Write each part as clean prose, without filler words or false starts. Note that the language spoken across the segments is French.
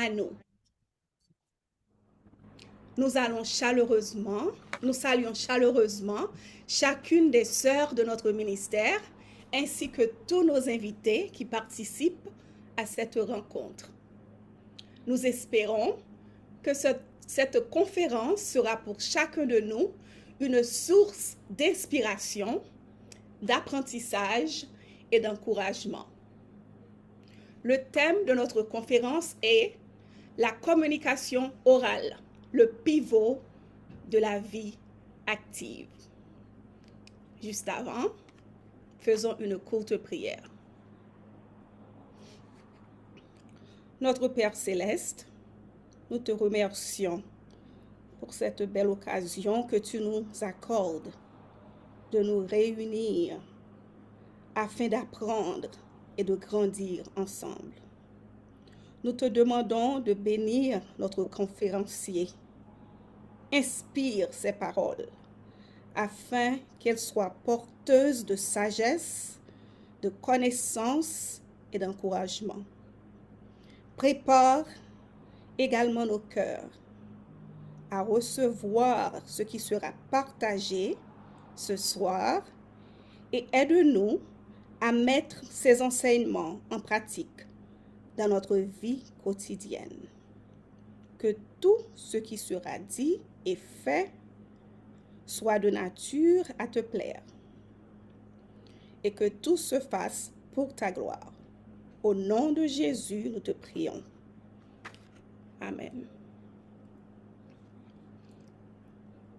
à nous. Nous saluons chaleureusement chacune des sœurs de notre ministère, ainsi que tous nos invités qui participent à cette rencontre. Nous espérons que cette conférence sera pour chacun de nous une source d'inspiration, d'apprentissage et d'encouragement. Le thème de notre conférence est la communication orale, le pivot de la vie active. Juste avant, faisons une courte prière. Notre Père céleste, nous te remercions pour cette belle occasion que tu nous accordes de nous réunir afin d'apprendre et de grandir ensemble. Nous te demandons de bénir notre conférencier. Inspire ses paroles afin qu'elles soient porteuses de sagesse, de connaissance et d'encouragement. Prépare également nos cœurs à recevoir ce qui sera partagé ce soir et aide-nous à mettre ces enseignements en pratique dans notre vie quotidienne. Que tout ce qui sera dit et fait soit de nature à te plaire et que tout se fasse pour ta gloire. Au nom de Jésus, nous te prions. Amen.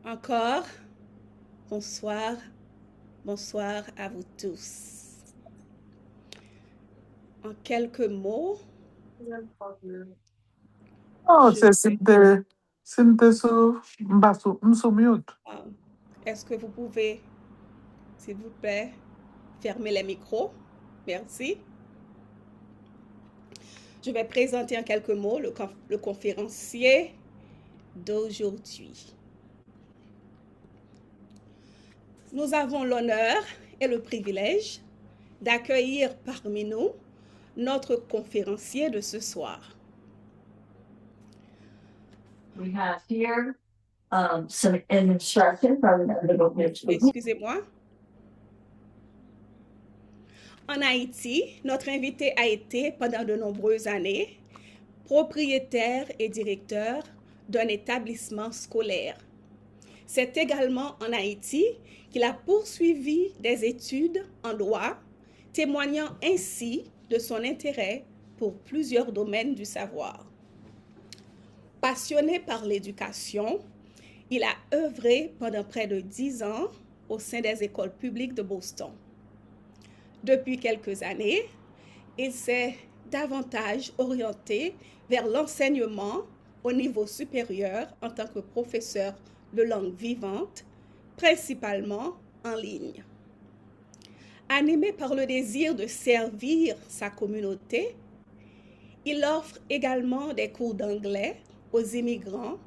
Encore, bonsoir à vous tous. En quelques mots, Oh, Sinte sou mute. Est-ce que vous pouvez, s'il vous plaît, fermer les micros? Merci. Je vais présenter en quelques mots le conférencier d'aujourd'hui. Nous avons l'honneur et le privilège d'accueillir parmi nous notre conférencier de ce soir. We have here some instruction from the little Excusez-moi. En Haïti, notre invité a été pendant de nombreuses années propriétaire et directeur d'un établissement scolaire. C'est également en Haïti qu'il a poursuivi des études en droit, témoignant ainsi de son intérêt pour plusieurs domaines du savoir. Passionné par l'éducation, il a œuvré pendant près de 10 ans au sein des écoles publiques de Boston. Depuis quelques années, il s'est davantage orienté vers l'enseignement au niveau supérieur en tant que professeur de langue vivante, principalement en ligne. Animé par le désir de servir sa communauté, il offre également des cours d'anglais aux immigrants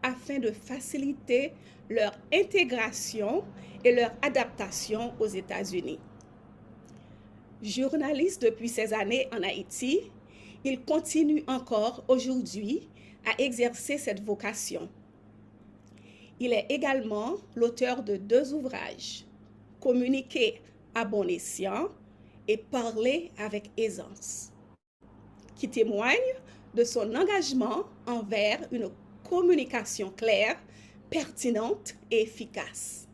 afin de faciliter leur intégration et leur adaptation aux États-Unis. Journaliste depuis ces années en Haïti, il continue encore aujourd'hui à exercer cette vocation. Il est également l'auteur de 2 ouvrages, Communiquer à bon escient et Parler avec aisance, qui témoignent de son engagement envers une communication claire, pertinente et efficace.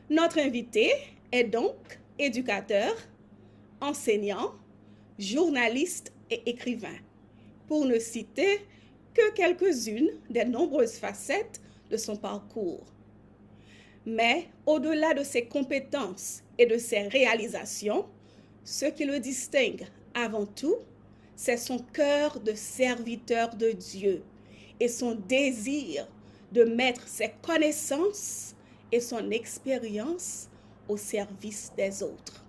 Notre invité est donc éducateur, enseignant, journaliste et écrivain, pour ne citer que quelques-unes des nombreuses facettes de son parcours. Mais au-delà de ses compétences et de ses réalisations, ce qui le distingue avant tout, c'est son cœur de serviteur de Dieu et son désir de mettre ses connaissances et son expérience au service des autres.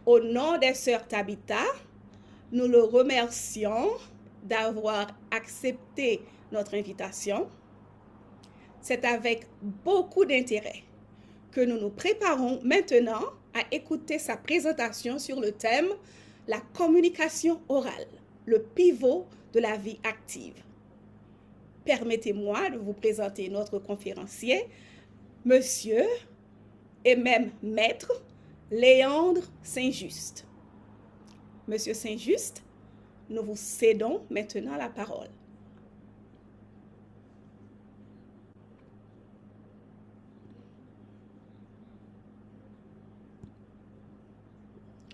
Au nom des sœurs Tabitha, nous le remercions d'avoir accepté notre invitation. C'est avec beaucoup d'intérêt que nous nous préparons maintenant à écouter sa présentation sur le thème « La communication orale, le pivot de la vie active. Permettez-moi de vous présenter notre conférencier, Monsieur et même Maître Léandre Saint-Just. Monsieur Saint-Just, nous vous cédons maintenant la parole.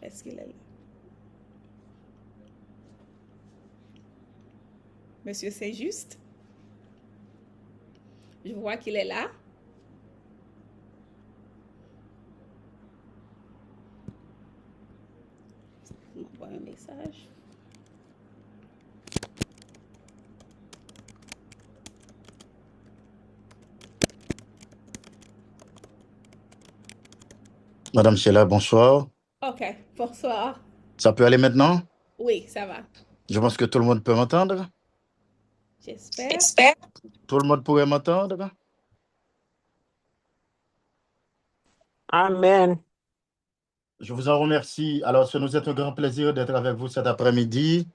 Est-ce qu'il est là? Monsieur Saint-Just? Je vois qu'il est là. Il m'envoie un message. Madame Sheila, bonsoir. OK, bonsoir. Ça peut aller maintenant? Oui, ça va. Je pense que tout le monde peut m'entendre. J'espère. Tout le monde pourrait m'entendre. Amen. Je vous en remercie. Alors, ça nous est un grand plaisir d'être avec vous cet après-midi.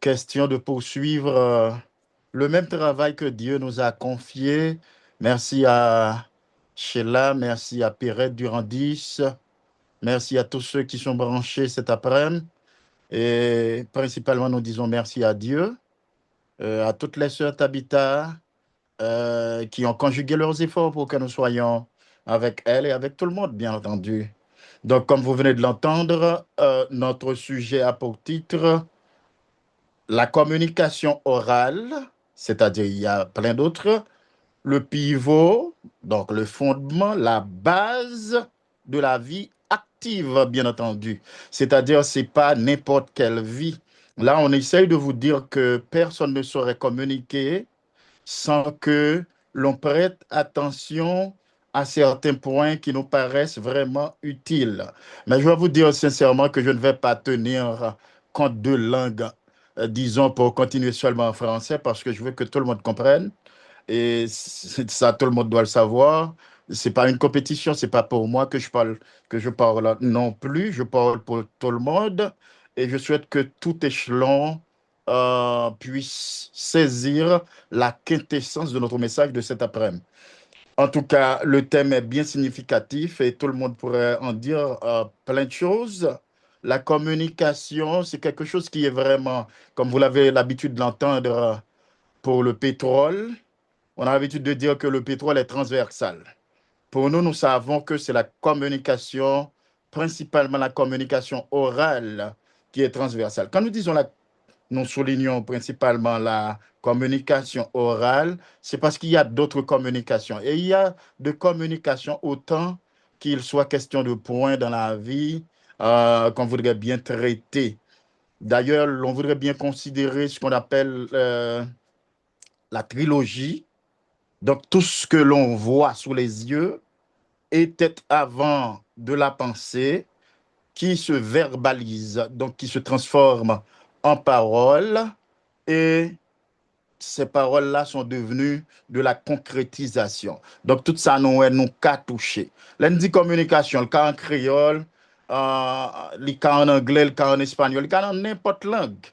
Question de poursuivre le même travail que Dieu nous a confié. Merci à Sheila, merci à Pirette Durandis, merci à tous ceux qui sont branchés cet après-midi. Et principalement, nous disons merci à Dieu, à toutes les sœurs Tabitha, qui ont conjugué leurs efforts pour que nous soyons avec elle et avec tout le monde, bien entendu. Donc, comme vous venez de l'entendre, notre sujet a pour titre la communication orale, c'est-à-dire il y a plein d'autres, le pivot, donc le fondement, la base de la vie active, bien entendu. C'est-à-dire, ce n'est pas n'importe quelle vie. Là, on essaye de vous dire que personne ne saurait communiquer sans que l'on prête attention à certains points qui nous paraissent vraiment utiles. Mais je vais vous dire sincèrement que je ne vais pas tenir compte de langue, disons, pour continuer seulement en français, parce que je veux que tout le monde comprenne. Et ça, tout le monde doit le savoir. C'est pas une compétition, c'est pas pour moi que je parle non plus. Je parle pour tout le monde. Et je souhaite que tout échelon puisse saisir la quintessence de notre message de cet après-midi. En tout cas, le thème est bien significatif et tout le monde pourrait en dire plein de choses. La communication, c'est quelque chose qui est vraiment, comme vous l'avez l'habitude de l'entendre pour le pétrole, on a l'habitude de dire que le pétrole est transversal. Pour nous, nous savons que c'est la communication, principalement la communication orale, qui est transversale. Quand nous disons nous soulignons principalement la communication orale, c'est parce qu'il y a d'autres communications. Et il y a de communication autant qu'il soit question de points dans la vie qu'on voudrait bien traiter. D'ailleurs, l'on voudrait bien considérer ce qu'on appelle la trilogie. Donc, tout ce que l'on voit sous les yeux était avant de la pensée qui se verbalise, donc qui se transforme en paroles, et ces paroles-là sont devenues de la concrétisation. Donc, tout ça, nous qu'a touché. Là, on dit communication, le cas en créole, le cas en anglais, le cas en espagnol, le cas en n'importe langue.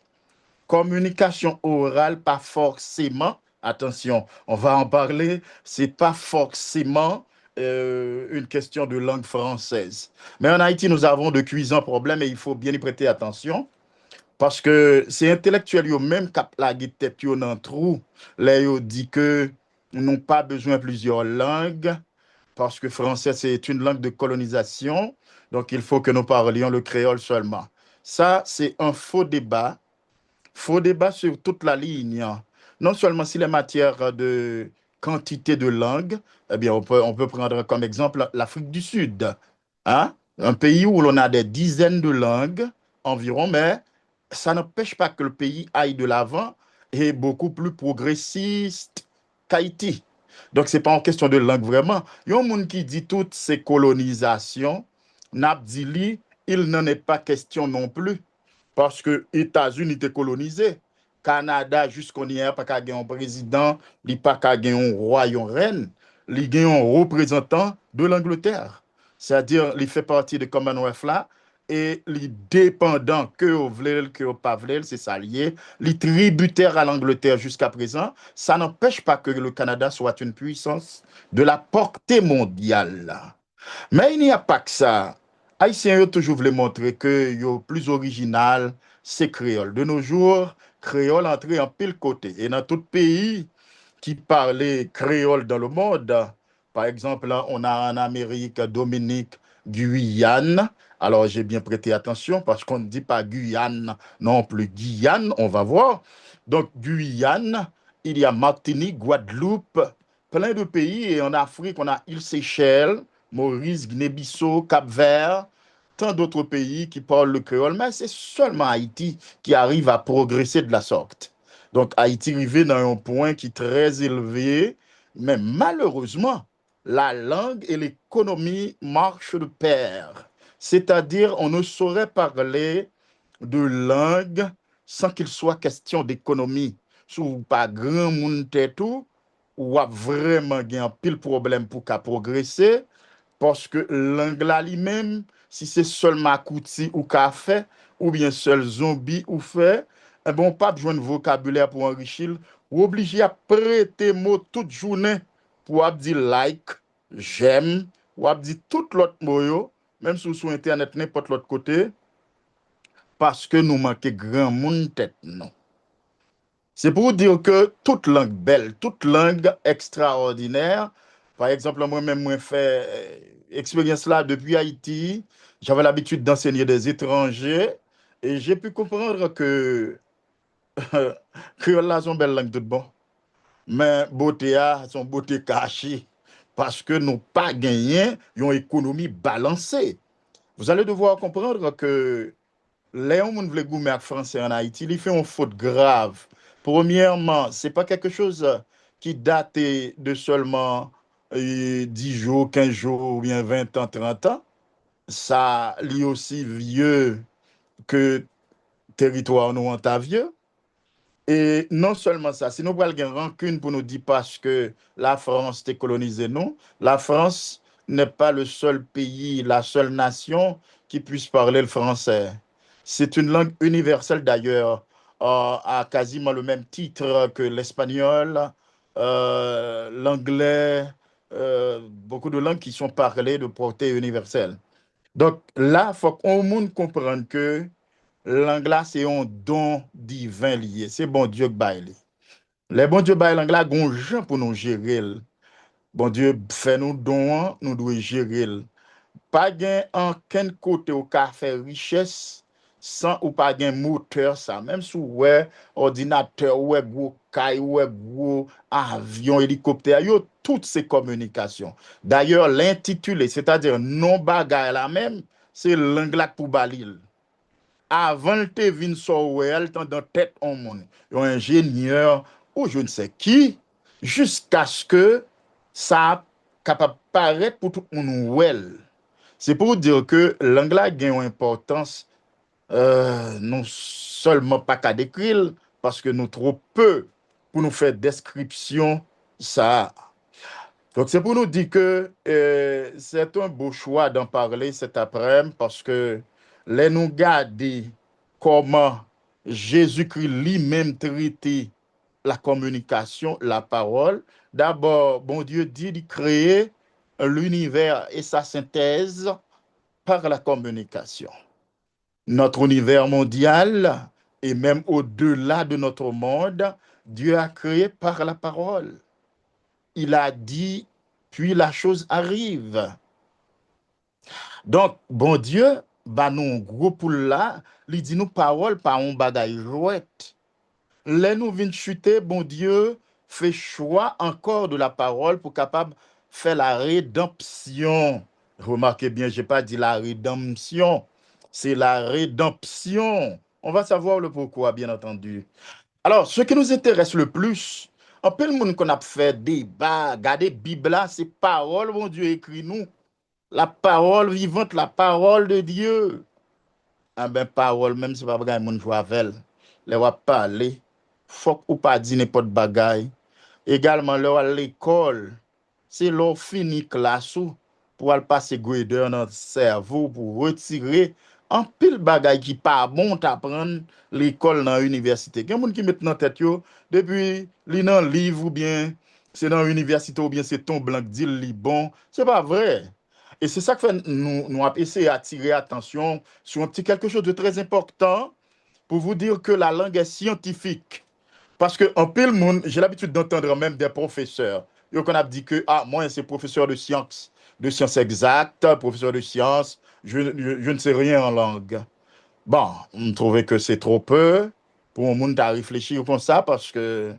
Communication orale, pas forcément, attention, on va en parler, c'est pas forcément une question de langue française. Mais en Haïti, nous avons de cuisants problèmes et il faut bien y prêter attention parce que c'est intellectuel eux-mêmes qui la tête dans le trou. Là, ils disent que nous n'avons pas besoin de plusieurs langues parce que français, c'est une langue de colonisation. Donc, il faut que nous parlions le créole seulement. Ça, c'est un faux débat. Faux débat sur toute la ligne. Non seulement si les matières de quantité de langues, eh bien, on peut prendre comme exemple l'Afrique du Sud. Hein? Un pays où l'on a des dizaines de langues environ, mais ça n'empêche pas que le pays aille de l'avant et est beaucoup plus progressiste qu'Haïti. Donc, ce n'est pas en question de langue vraiment. Il y a un monde qui dit toutes ces colonisations, Nabdili, il n'en est pas question non plus. Parce que les États-Unis étaient colonisés. Canada, jusqu'on y a pas qu'à un président, il n'y a pas qu'à un roi, une reine, il y a un représentant de l'Angleterre. C'est-à-dire, il fait partie de Commonwealth là, et les dépendants que vous voulez, que vous pas voulez, c'est ça lié, les tributaires à l'Angleterre jusqu'à présent, ça n'empêche pas que le Canada soit une puissance de la portée mondiale. Mais il n'y a pas que ça. Haïtiens ont toujours voulu montrer que yo plus original, c'est créole. De nos jours, créole entré en pile côté. Et dans tout pays qui parlait créole dans le monde, par exemple, là, on a en Amérique, Dominique, Guyane. Alors, j'ai bien prêté attention parce qu'on ne dit pas Guyane non plus, Guyane, on va voir. Donc, Guyane, il y a Martinique, Guadeloupe, plein de pays. Et en Afrique, on a île Seychelles, Maurice, Guinée-Bissau, Cap-Vert, tant d'autres pays qui parlent le créole. Mais c'est seulement Haïti qui arrive à progresser de la sorte. Donc, Haïti arrivé dans un point qui est très élevé, mais malheureusement, la langue et l'économie marchent de pair. C'est-à-dire, on ne saurait parler de langue sans qu'il soit question d'économie. Si vous pas grand monde tout, ou a vraiment un pile problème pour qu'à progresser, parce que l'anglais lui-même, si c'est seulement kouti ou café, ou bien seul zombie ou fait, eh bon, pas besoin de vocabulaire pour enrichir, ou obligé à prêter mot toute journée pour dire like, j'aime, ou dire tout l'autre mot, même sur Internet, n'importe l'autre côté, parce que nous manquons grand monde tête, non. C'est pour dire que toute langue belle, toute langue extraordinaire, par exemple, moi-même, moi fait expérience là depuis Haïti, j'avais l'habitude d'enseigner des étrangers et j'ai pu comprendre que créole là, son belle langue tout bon. Mais beauté a son beauté cachée parce que nous pas gagné une économie balancée. Vous allez devoir comprendre que Léon moun vle goumer français en Haïti, il fait une faute grave. Premièrement, c'est pas quelque chose qui date de seulement 10 jours, 15 jours, ou bien 20 ans, 30 ans. Ça lit aussi vieux que territoire nous en ta vieux. Et non seulement ça, si nous avons une rancune pour nous dire parce que la France t'est colonisée, non. La France n'est pas le seul pays, la seule nation qui puisse parler le français. C'est une langue universelle d'ailleurs, à quasiment le même titre que l'espagnol, l'anglais, beaucoup de langues qui sont parlées de portée universelle. Donc là, il faut qu'on monde comprenne que l'anglais, c'est un don divin lié. C'est bon Dieu qui baille. Les bon Dieu baille l'anglais, gon gens pour nous gérer. Bon Dieu fait nous don, nous devons gérer. Pas gain en quel côté au ka faire richesse sans ou pas gain moteur ça. Même si ouais ordinateur, ouais gros caille, ouais gros avion, hélicoptère, yo toutes ces communications. D'ailleurs, l'intitulé, c'est-à-dire non bagay la même, c'est l'anglais pour balil. Avant le te vin software, tant dans tête on monde, un ingénieur ou je ne sais qui, jusqu'à ce que ça capable paraître pour tout le monde well. C'est pour dire que l'anglais a une importance non seulement pas qu'à décrire, parce que nous trop peu pour nous faire description ça. Donc c'est pour nous dire que c'est un beau choix d'en parler cet après-midi parce que les nous garder comment Jésus-Christ lui-même traitait la communication, la parole. D'abord, bon Dieu dit de créer l'univers et sa synthèse par la communication. Notre univers mondial et même au-delà de notre monde, Dieu a créé par la parole. Il a dit, puis la chose arrive. Donc, bon Dieu, bah nous gros poule là, il dit nous parole par un bagay jouette. Les nous vient chuter, bon Dieu fait choix encore de la parole pour capable faire la rédemption. Remarquez bien, j'ai pas dit la rédemption, c'est la rédemption. On va savoir le pourquoi, bien entendu. Alors, ce qui nous intéresse le plus, en peu le monde qu'on a fait débat, regarder Bible là, c'est parole, mon Dieu écrit nous. La parole vivante, la parole de Dieu. Ah ben, parole, même si pas bagay moun joue avec elle. Les va parler. Faut ou pas dire n'importe bagay. Également, leur à l'école, c'est leur fini classe pour aller passer grader dans le cerveau pour retirer en pile bagay qui pas bon t'apprendre l'école dans l'université. Il y a des gens qui mettent dans tête yo depuis li dans livre ou bien c'est dans l'université ou bien c'est ton blanc dit li bon, c'est pas vrai. Et c'est ça que fait nous avons essayé d'attirer attention sur un petit quelque chose de très important pour vous dire que la langue est scientifique. Parce que en pile monde, j'ai l'habitude d'entendre même des professeurs. Yo qu'on a dit que moi c'est professeur de sciences exactes, professeur de sciences, je ne sais rien en langue. Bon, on trouvait que c'est trop peu pour un monde à réfléchir comme ça parce que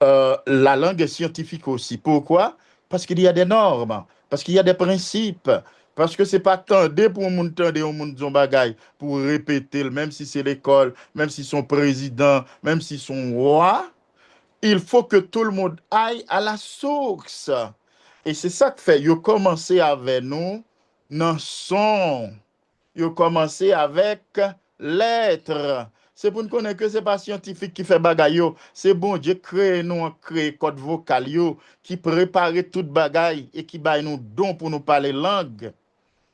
la langue est scientifique aussi. Pourquoi? Parce qu'il y a des normes, parce qu'il y a des principes, parce que c'est pas tendé pour un monde tendé au monde son bagay pour répéter, même si c'est l'école, même si son président, même si son roi, il faut que tout le monde aille à la source. Et c'est ça que fait, yo commencé avec nous dans son. Yo commencé avec lettres. C'est pour nous connaître que ce n'est pas scientifique qui fait bagay yo. C'est bon Dieu créé nous, créé code vocal yo, qui prépare toute bagay et qui baille nous don pour nous parler langue.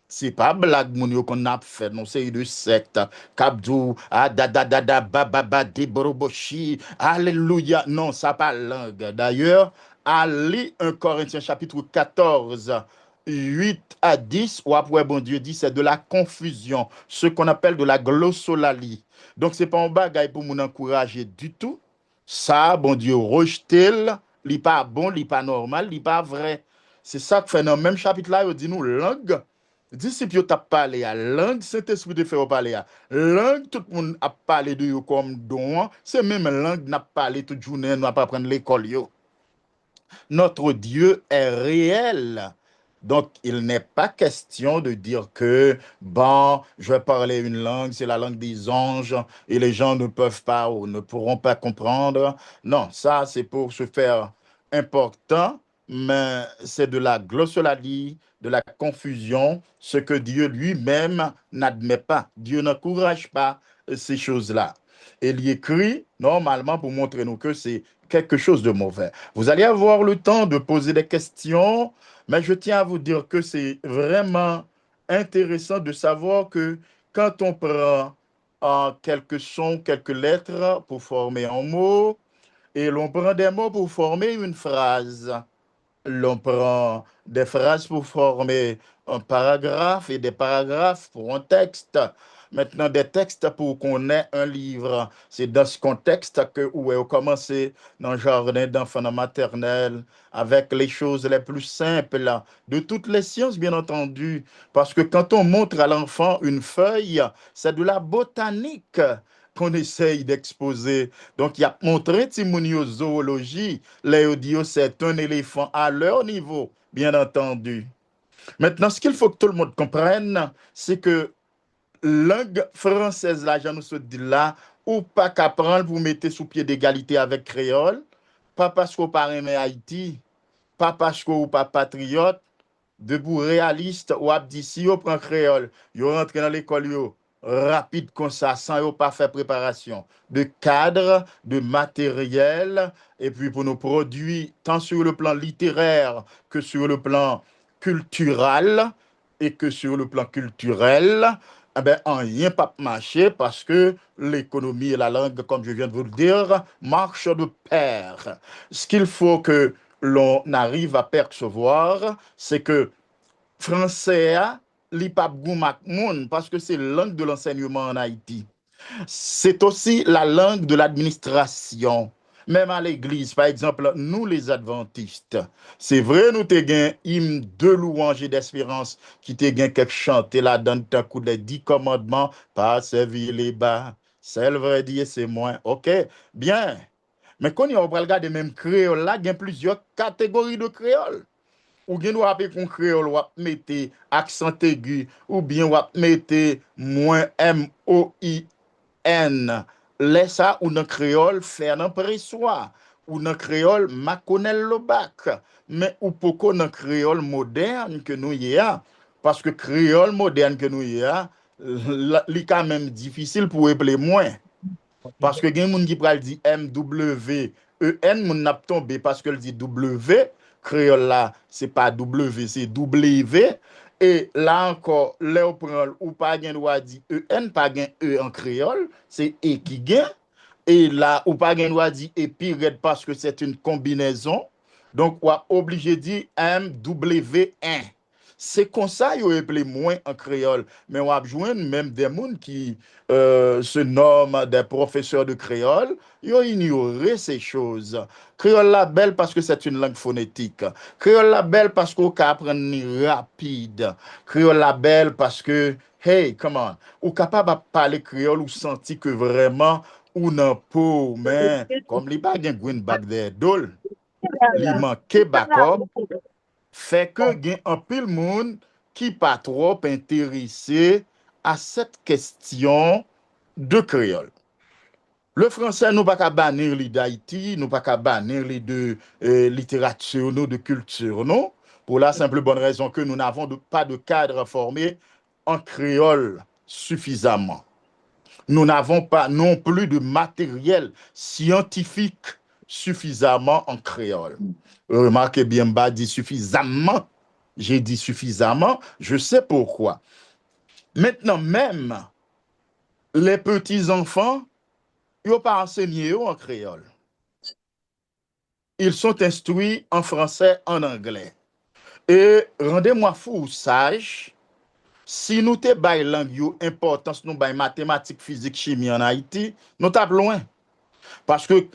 C'est pas blague moun yo qu'on a fait non série de secte kabdou da ba de boroboshi alléluia non ça pas langue d'ailleurs Ali 1 Corinthiens chapitre 14 8 à 10 ou après bon Dieu dit c'est de la confusion ce qu'on appelle de la glossolalie donc c'est pas un bagay pour moun encourager du tout ça bon Dieu rejetel li pas bon li pas normal li pas vrai c'est ça que fait dans le même chapitre là il dit nous langue disciples yo t'a parlé à langue, Saint-Esprit te fait parler à langue, tout le monde a parlé de yo comme don, c'est même langue n'a parlé toute journée, nous a pas prendre l'école yo. Notre Dieu est réel. Donc, il n'est pas question de dire que, bon, je vais parler une langue, c'est la langue des anges, et les gens ne peuvent pas ou ne pourront pas comprendre. Non, ça, c'est pour se faire important, mais c'est de la glossolalie, de la confusion, ce que Dieu lui-même n'admet pas. Dieu n'encourage pas ces choses-là. Et il y écrit, normalement, pour montrer nous que c'est quelque chose de mauvais. Vous allez avoir le temps de poser des questions, mais je tiens à vous dire que c'est vraiment intéressant de savoir que quand on prend quelques sons, quelques lettres pour former un mot, et l'on prend des mots pour former une phrase, l'on prend des phrases pour former un paragraphe et des paragraphes pour un texte. Maintenant, des textes pour qu'on ait un livre. C'est dans ce contexte que où est commencé dans le jardin d'enfants maternelle avec les choses les plus simples de toutes les sciences, bien entendu. Parce que quand on montre à l'enfant une feuille, c'est de la botanique qu'on essaye d'exposer. Donc, il y a montré Timonio zoologie, l'audio, c'est un éléphant à leur niveau, bien entendu. Maintenant, ce qu'il faut que tout le monde comprenne, c'est que langue française, là, j'en nous dit là, ou pas qu'à prendre pour mettre sous pied d'égalité avec créole, pas parce qu'on parle mais Haïti, pas parce qu'on pas patriote, debout réaliste, ou abdissi, on prend créole, yo rentre dans l'école, yo rapide comme ça, sans yo pas faire préparation de cadre, de matériel, et puis pour nos produits, tant sur le plan littéraire que sur le plan culturel, et que sur le plan culturel, eh ben, rien pas marché parce que l'économie et la langue, comme je viens de vous le dire, marchent de pair. Ce qu'il faut que l'on arrive à percevoir, c'est que français, li pa goumak moun, parce que c'est la langue de l'enseignement en Haïti. C'est aussi la langue de l'administration. Même à l'église, par exemple, nous les adventistes, c'est vrai, nous t'ai gain hymne de louange et d'espérance qui t'ai gain quelque chanté là dans ta coup des 10 commandements, pas servir les bas, c'est le vrai dire, c'est moins. Ok, bien. Mais quand on va regarder même créole là, il y a plusieurs catégories de créole. Ou bien nous appelons qu'on créole, ou mettre accent aigu, ou bien ou mettre moins M-O-I-N. Laisse ça ou dans créole faire un pressoir, ou dans créole maconel le bac, mais ou pourquoi dans créole moderne que nous y a, parce que créole moderne que nous y a, c'est quand même difficile pour appeler moins. Parce que il y a des gens qui parlent dit M-W-E-N, moun n'a tombé parce que le dit W, créole là, c'est pas W, c'est W, Et là encore, là on prend ou pas gain droit dit EN, pas gain E en créole, c'est E qui gain. Et là, ou pas gain droit dire et puis parce que c'est une combinaison. Donc, on est obligé de dire MW1. C'est comme ça qu'il appelé moins en créole. Mais on a besoin même des gens qui se nomment des professeurs de créole. Ils ont ignoré ces choses. Créole la belle parce que c'est une langue phonétique. Créole la belle parce qu'on peut apprendre rapide. Créole la belle parce que, hey, comment, ou capable de parler créole ou sentir que vraiment, ou nan pou, mais comme li pa gen gwen bag de dol, li manke bakop, fait que gen un pile moun qui pas trop intéressé à cette question de créole. Le français, nous pas qu'à bannir li d'Haïti, nous pas qu'à bannir li de littérature, nous, de culture, non? Pour la simple bonne raison que nous n'avons pas de cadre formé en créole suffisamment. Nous n'avons pas non plus de matériel scientifique suffisamment en créole. Remarquez bien, bas dit suffisamment. J'ai dit suffisamment, je sais pourquoi. Maintenant, même les petits-enfants, ils n'ont pas enseigné en créole. Ils sont instruits en français, en anglais. Et rendez-moi fou sage, si nous te bay langue yo importance nous bay mathématiques, physique, chimie en Haïti, nous tap loin. Parce que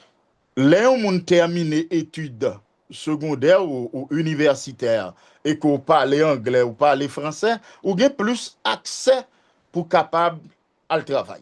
les gens terminé études secondaires ou universitaires et qu'on parle anglais ou parle français, ou gen plus accès pour capable à le travail.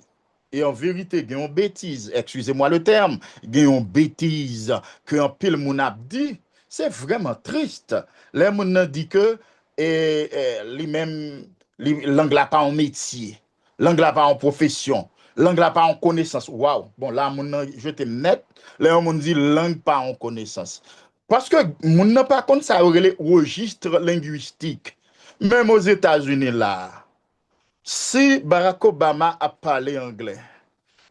Et en vérité, il y a une bêtise, excusez-moi le terme, il y a une bêtise que un pile moun ap dit, c'est vraiment triste. Les moun dit que lui-même l'anglais pas en métier, l'anglais pas en profession, l'anglais pas en connaissance. Waouh, bon là moun je te net, les moun dit langue pas en connaissance. Parce que moun n'a pas compte ça les registres linguistiques. Même aux États-Unis là, si Barack Obama a parlé anglais,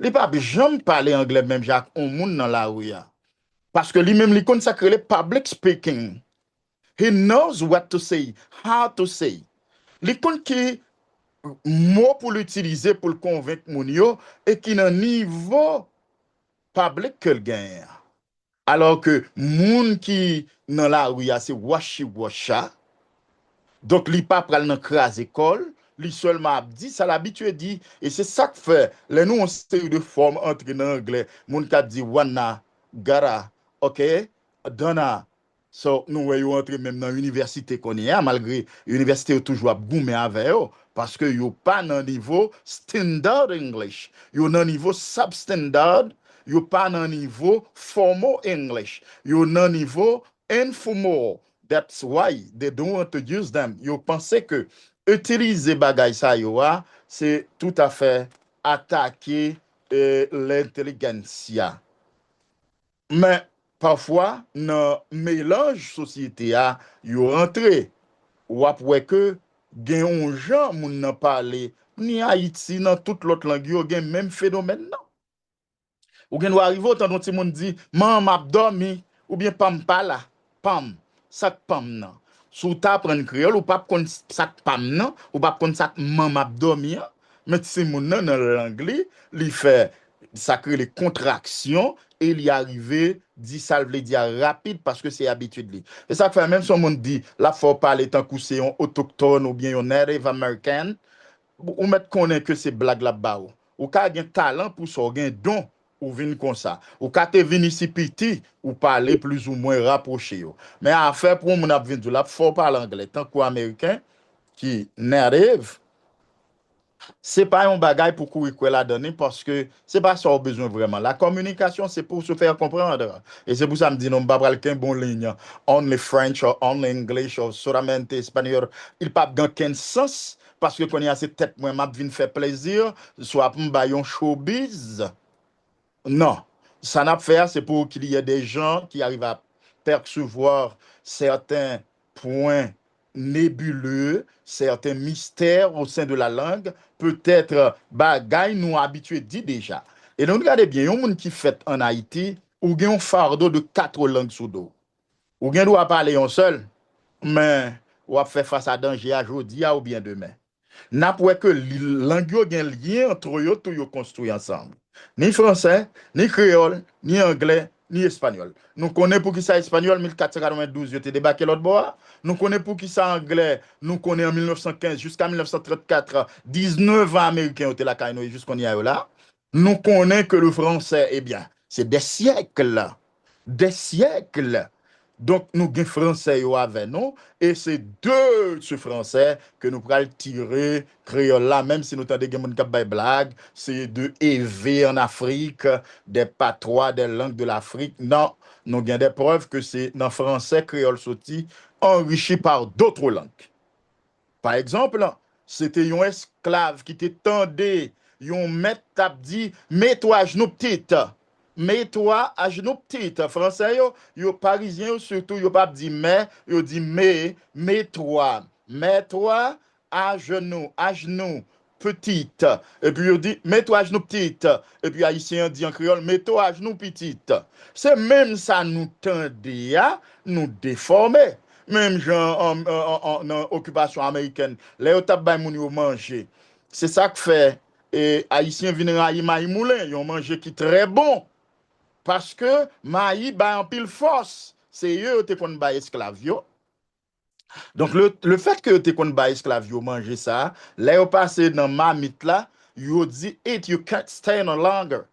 il pas jamais parler anglais même Jacques on moun dans la rue. Parce que lui-même il consacre le public speaking. He knows what to say, how to say. Il connaît qui mot pour l'utiliser pour le convaincre moun yo et qui nan niveau public que le gagne. Alors que moun qui dans la rue c'est washi washa. Donc li pas pral nan kras école, li seulement dit ça l'habitué dit et c'est ça que fait les nous on série de formes entre en anglais, moun ka dit wana, gara, OK, donna. So, nous voyons entrer même dans l'université qu'on est, malgré l'université toujours à goumer avec eux, parce que yo pas dans niveau standard English, yo dans niveau substandard, yo pas dans niveau formal English, yo dans niveau informal. That's why they don't want to use them. Yo pensez que utiliser bagay sa yo a, c'est tout à fait attaquer l'intelligentsia. Mais parfois, dans le mélange société a, yo rentré, ou après que, gen un gens moun nan parler, ni Haïti, dans toute l'autre langue, yo gen même phénomène non. Ou gen ou arrive autant dont ti moun dit, man m'a dormi, ou bien pam pa la, pam, sak pam nan. Sou ta pren créole, ou pas kon sak pam nan, ou pas kon sak man m'a dormi, mais ti moun nan dans l'anglais, li fait ça crée les contractions et il y arrivé dit ça veut dire rapide parce que c'est habitude li. Et ça fait même si on monde dit la faut parler tant que c'est un autochtone ou bien un native american ou mettre connaît que c'est blague là-bas ou ka gen talent pour ça gen don ou vinn comme ça ou ka te vinn ici petit ou parler plus ou moins rapproché yo. Mais à faire pour mon ap vinn là faut parler anglais tant qu'américain qui native. C'est pas un bagage pour courir quoi la donner parce que c'est pas ça au besoin vraiment. La communication c'est pour se faire comprendre. Et c'est pour ça que je me dis non pas quelqu'un bon ligne only French or only English or solamente espagnol. Il pas aucun sens parce que quand il y a cette tête moi m'a vinn faire plaisir soit pour m'bayon showbiz. Non, ça n'a pas fait c'est pour qu'il y ait des gens qui arrivent à percevoir certains points nébuleux, certains mystères au sein de la langue, peut-être bagay nous habitués dit déjà. Et donc regardez bien, yon moun qui fait en Haïti, ou gen un fardeau de 4 langues sous dos. Ou gen doit parler un seul, mais ou a fait face à danger à aujourd'hui ou bien demain. N'a pas que langue yo gen lien entre yo tout yo construit ensemble. Ni français, ni créole, ni anglais, ni espagnol. Nous connaissons pour qui ça espagnol 1492 yo te débarqué l'autre bois. Nous connaissons pour qui ça anglais, nous connaissons en 1915 jusqu'à 1934 19 ans américains étaient là quand jusqu'on y a là. Nous connaissons que le français eh bien, c'est des siècles là. Des siècles. Donc, nous avons français avec nous, et c'est de ce français que nous pourrons tirer créole là, même si nous avons des gens qui blagues, c'est de élever en Afrique, des patois, des langues de l'Afrique. Non, nous avons des preuves que c'est dans le français créole sorti, enrichi par d'autres langues. Par exemple, c'était un esclave qui était tendé, un maître t'a dit, mets-toi à genoux petite. Mets-toi à genoux petite. Français, yo parisien, surtout, yo pas dit mais, yo dit mets-toi. Mets-toi à genoux, petite. Et puis, yo dit, mets-toi à genoux petite. Et puis, haïtien dit en créole, mets-toi à genoux petite. C'est même ça nous tendait à nous déformer. Même gens en occupation américaine, les autres moun yo manger. C'est ça que fait et haïtien viennent à maï moulin, ils ont mangé qui très bon parce que maï ba en pile force. C'est eux qui ont ba esclave yo. Donc le fait que tu kon ba esclave yo manger ça, là yo passé dans mamite là, yo dit it you can't stay no longer.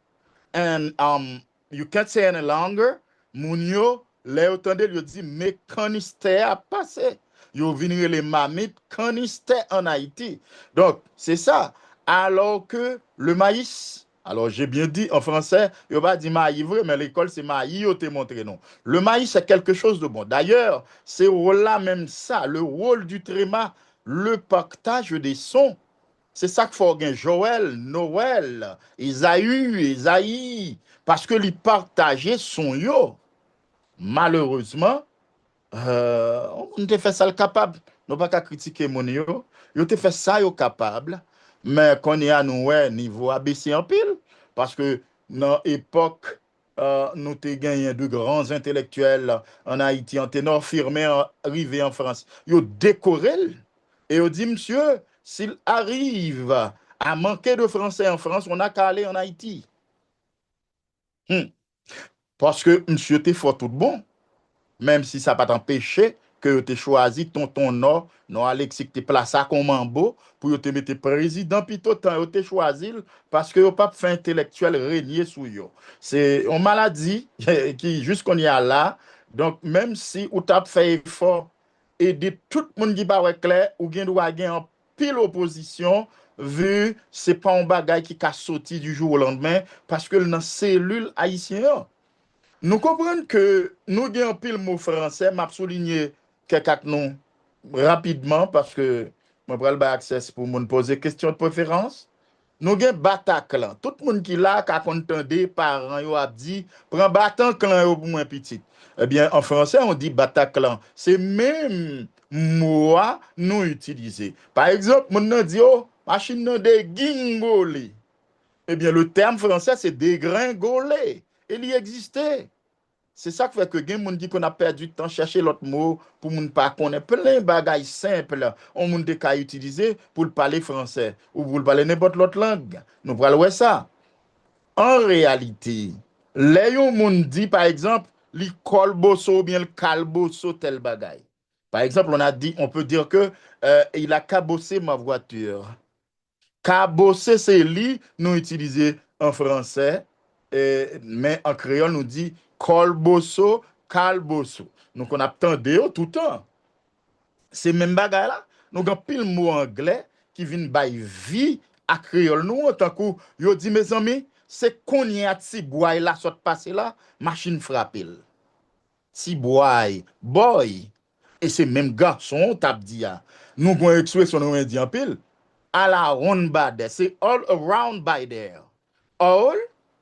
And you can't stay any longer. Moun yo là yo tande yo dit mais caniste a passé. Yo venir les mamites caniste en Haïti. Donc c'est ça. Alors que le maïs, alors j'ai bien dit en français, il va dire maïs vrai, mais l'école c'est maïs, yo te montré non. Le maïs c'est quelque chose de bon. D'ailleurs, c'est là même ça, le rôle du tréma, le partage des sons. C'est ça qu'il faut gagner Joël, Noël, Isaïe, parce que les partager son yo. Malheureusement, on te fait ça le capable. Nous pas qu'à critiquer mon yo. Yo te fait ça yo capable. Mais qu'on y a nous ouais, niveau abaissé en pile. Parce que dans l'époque, nous te gagné de grands intellectuels en Haïti, en ténor firmé arrivé en France. Yo décoré. Et yo dit, monsieur, s'il arrive à manquer de français en France, on n'a qu'à aller en Haïti. Parce que monsieur t'es fort tout bon. Même si ça pas t'empêcher que tu choisi ton nom, non Alexis que tu placé comme mambo pour te mettre président puis tout temps tu choisi parce que yo pas fait intellectuel régner sous yo. C'est une maladie qui jusqu'on y a là. Donc même si ou t'a fait effort aider tout le monde qui pas clair ou gen doit gen en pile opposition vu c'est pas un bagage qui a sorti du jour au lendemain parce que dans cellule haïtien. Nous comprenons que nous avons un pile mot français, m'a souligné quelques noms rapidement parce que je vais accès pour me poser question de préférence. Nous avons Bataclan. Tout le monde qui là, qui a entendu parents, yo a dit, prends Bataclan pour moins petit. Eh bien, en français, on dit Bataclan. C'est même mot nous utilisé. Par exemple, on dit, oh, machine de gingolé. Eh bien, le terme français, c'est dégringoler. Il y existait. C'est ça qui fait que les gens qui qu'on a perdu du temps chercher l'autre mot pour ne pas connaître plein de bagages simples on monde qu'à utiliser pour parler français ou pour parler n'importe l'autre langue. Nous parlons ça. En réalité, les gens dit par exemple li colbosso ou bien le calbosso tel bagaille. Par exemple, on peut dire que il a cabossé ma voiture. Cabosser c'est lui nous utiliser en français mais en créole nous dit colbosso, calbosso. Donc on attend tout le temps. C'est même bagay là. Nous avons pile mot anglais qui viennent bay vie à créole nous en tant que yo dit mes amis, c'est qu'on y a ti boy là soit passé là, machine frappe. Ti boy, boy. Et c'est même garçon t'a dit nous avons expression nous dit en pile all around by there. C'est all around by there. All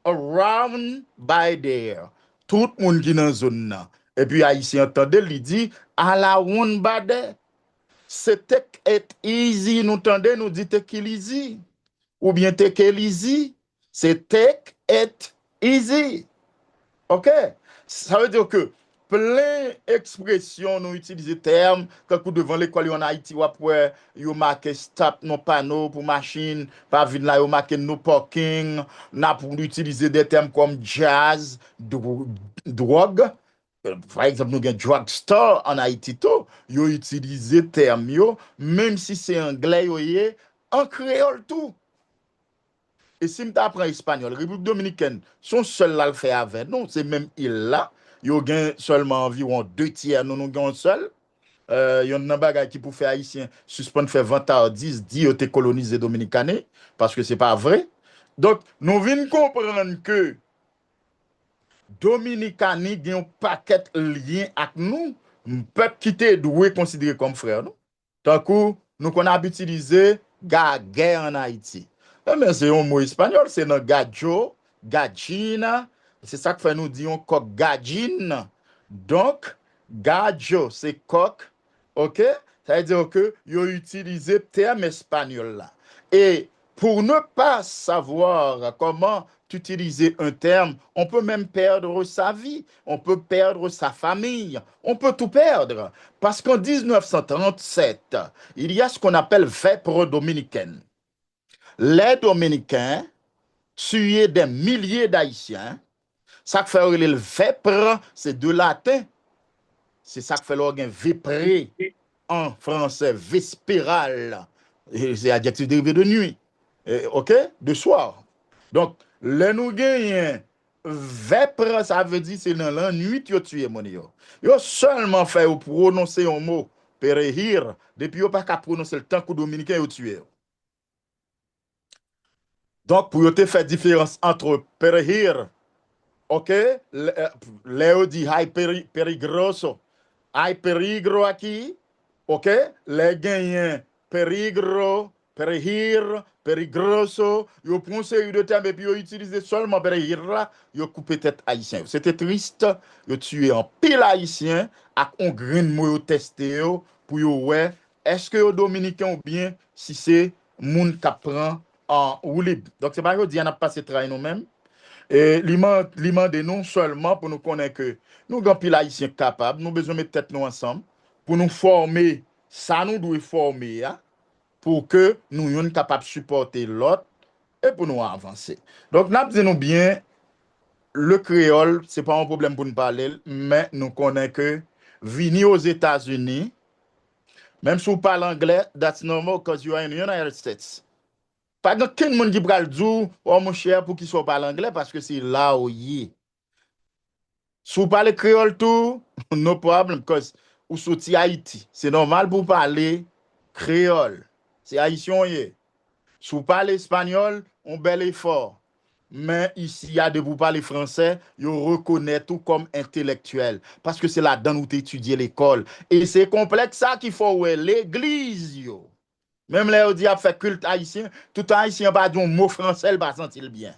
around by there. Tout le monde qui est dans la zone. Et puis, Haïtien entendait, il dit, all around by there. C'est take it easy. Nous entendons, nous dit take it easy. Ou bien take it easy. C'est take it easy. OK? Ça veut dire que plein d'expressions, nous utilisons termes, quand vous devant l'école en Haïti, ou après, vous marquez stop nos panneaux pour machine, pas venir là, vous marquez no parking, n'a pour utiliser des termes comme jazz, drogue. Par exemple, nous avons un drugstore en Haïti, tout, vous utilisez termes, même si c'est anglais, en créole tout. Et si tu apprends espagnol, République dominicaine, son seul là le fait avec nous, c'est même il là. Il y a seulement environ 2 tiers, nous avons seul. Il y a un bagage qui pour faire haïtien, suspendre faire 20 ans, 10 dit que colonisé dominicané, parce que c'est pas vrai. Donc, nous venons comprendre que Dominicani a un paquet de liens avec nous, peuple qui est doué considéré comme frère. Nous. Tant que nous avons utilisé guerre en Haïti. Mais c'est un mot espagnol, c'est un gajo, gajina. C'est ça que fait nous disons coq gajine. Donc, gajo, c'est coq. OK? Ça veut dire que vous utilisé le terme espagnol là. Et pour ne pas savoir comment utiliser un terme, on peut même perdre sa vie, on peut perdre sa famille, on peut tout perdre. Parce qu'en 1937, il y a ce qu'on appelle vèpre dominicaine. Les Dominicains tuaient des milliers d'Haïtiens. Ça fait le vèpre, c'est de latin. C'est ça que fait l'organe vépré en français, vespéral. C'est adjectif dérivé de nuit. OK? De soir. Donc, le nous gagnons vèpre, ça veut dire c'est dans la nuit que tu tué mon yo. Yo seulement fait ou prononcer un mot perehir depuis yo pas qu'à prononcer le temps que dominicain yo tué. Donc, pour te faire différence entre perehir, OK? Léo dit hay perigroso. Hay peligro aquí, OK? Les gagnants peligro, perehir, peligroso, yo prend série de termes et puis yo utilisé seulement perehir là, yo coupé tête haïtien. C'était triste, yo tué en pile haïtien avec un grain de mot yo testé yo pour yo ouais, est-ce que yo dominicain ou bien si c'est moun qui prend en ou libre. Donc c'est pas yo dit on a passé travail nous-mêmes. Et l'imande non seulement pour nous connaître que nous avons pile haïtiens capables, nous besoin mettre tête nous ensemble pour nous former, ça nous doit former pour que nous soyons capables de supporter l'autre et pour nous avancer. Donc nous disons bien le créole, c'est pas un problème pour nous parler, mais nous connaissons que venir aux États-Unis, même si vous parlez anglais, that's normal because you are in the United States. Pas de quel monde qui pral dire oh mon cher pour qu'il soit parle anglais parce que c'est là où il est. Si vous parlez créole tout, no problem because vous sorti Haïti. C'est normal pour parler créole. C'est haïtien y. Si vous parlez espagnol, on bel effort. Mais ici, il y a de vous parler français, vous reconnaissez tout comme intellectuel. Parce que c'est là-dedans où tu étudies l'école. Et c'est complexe ça qu'il faut ouais, l'église yo. Même là, on dit a fait culte haïtien, tout haïtien pas dire un mot français, il va sentir bien.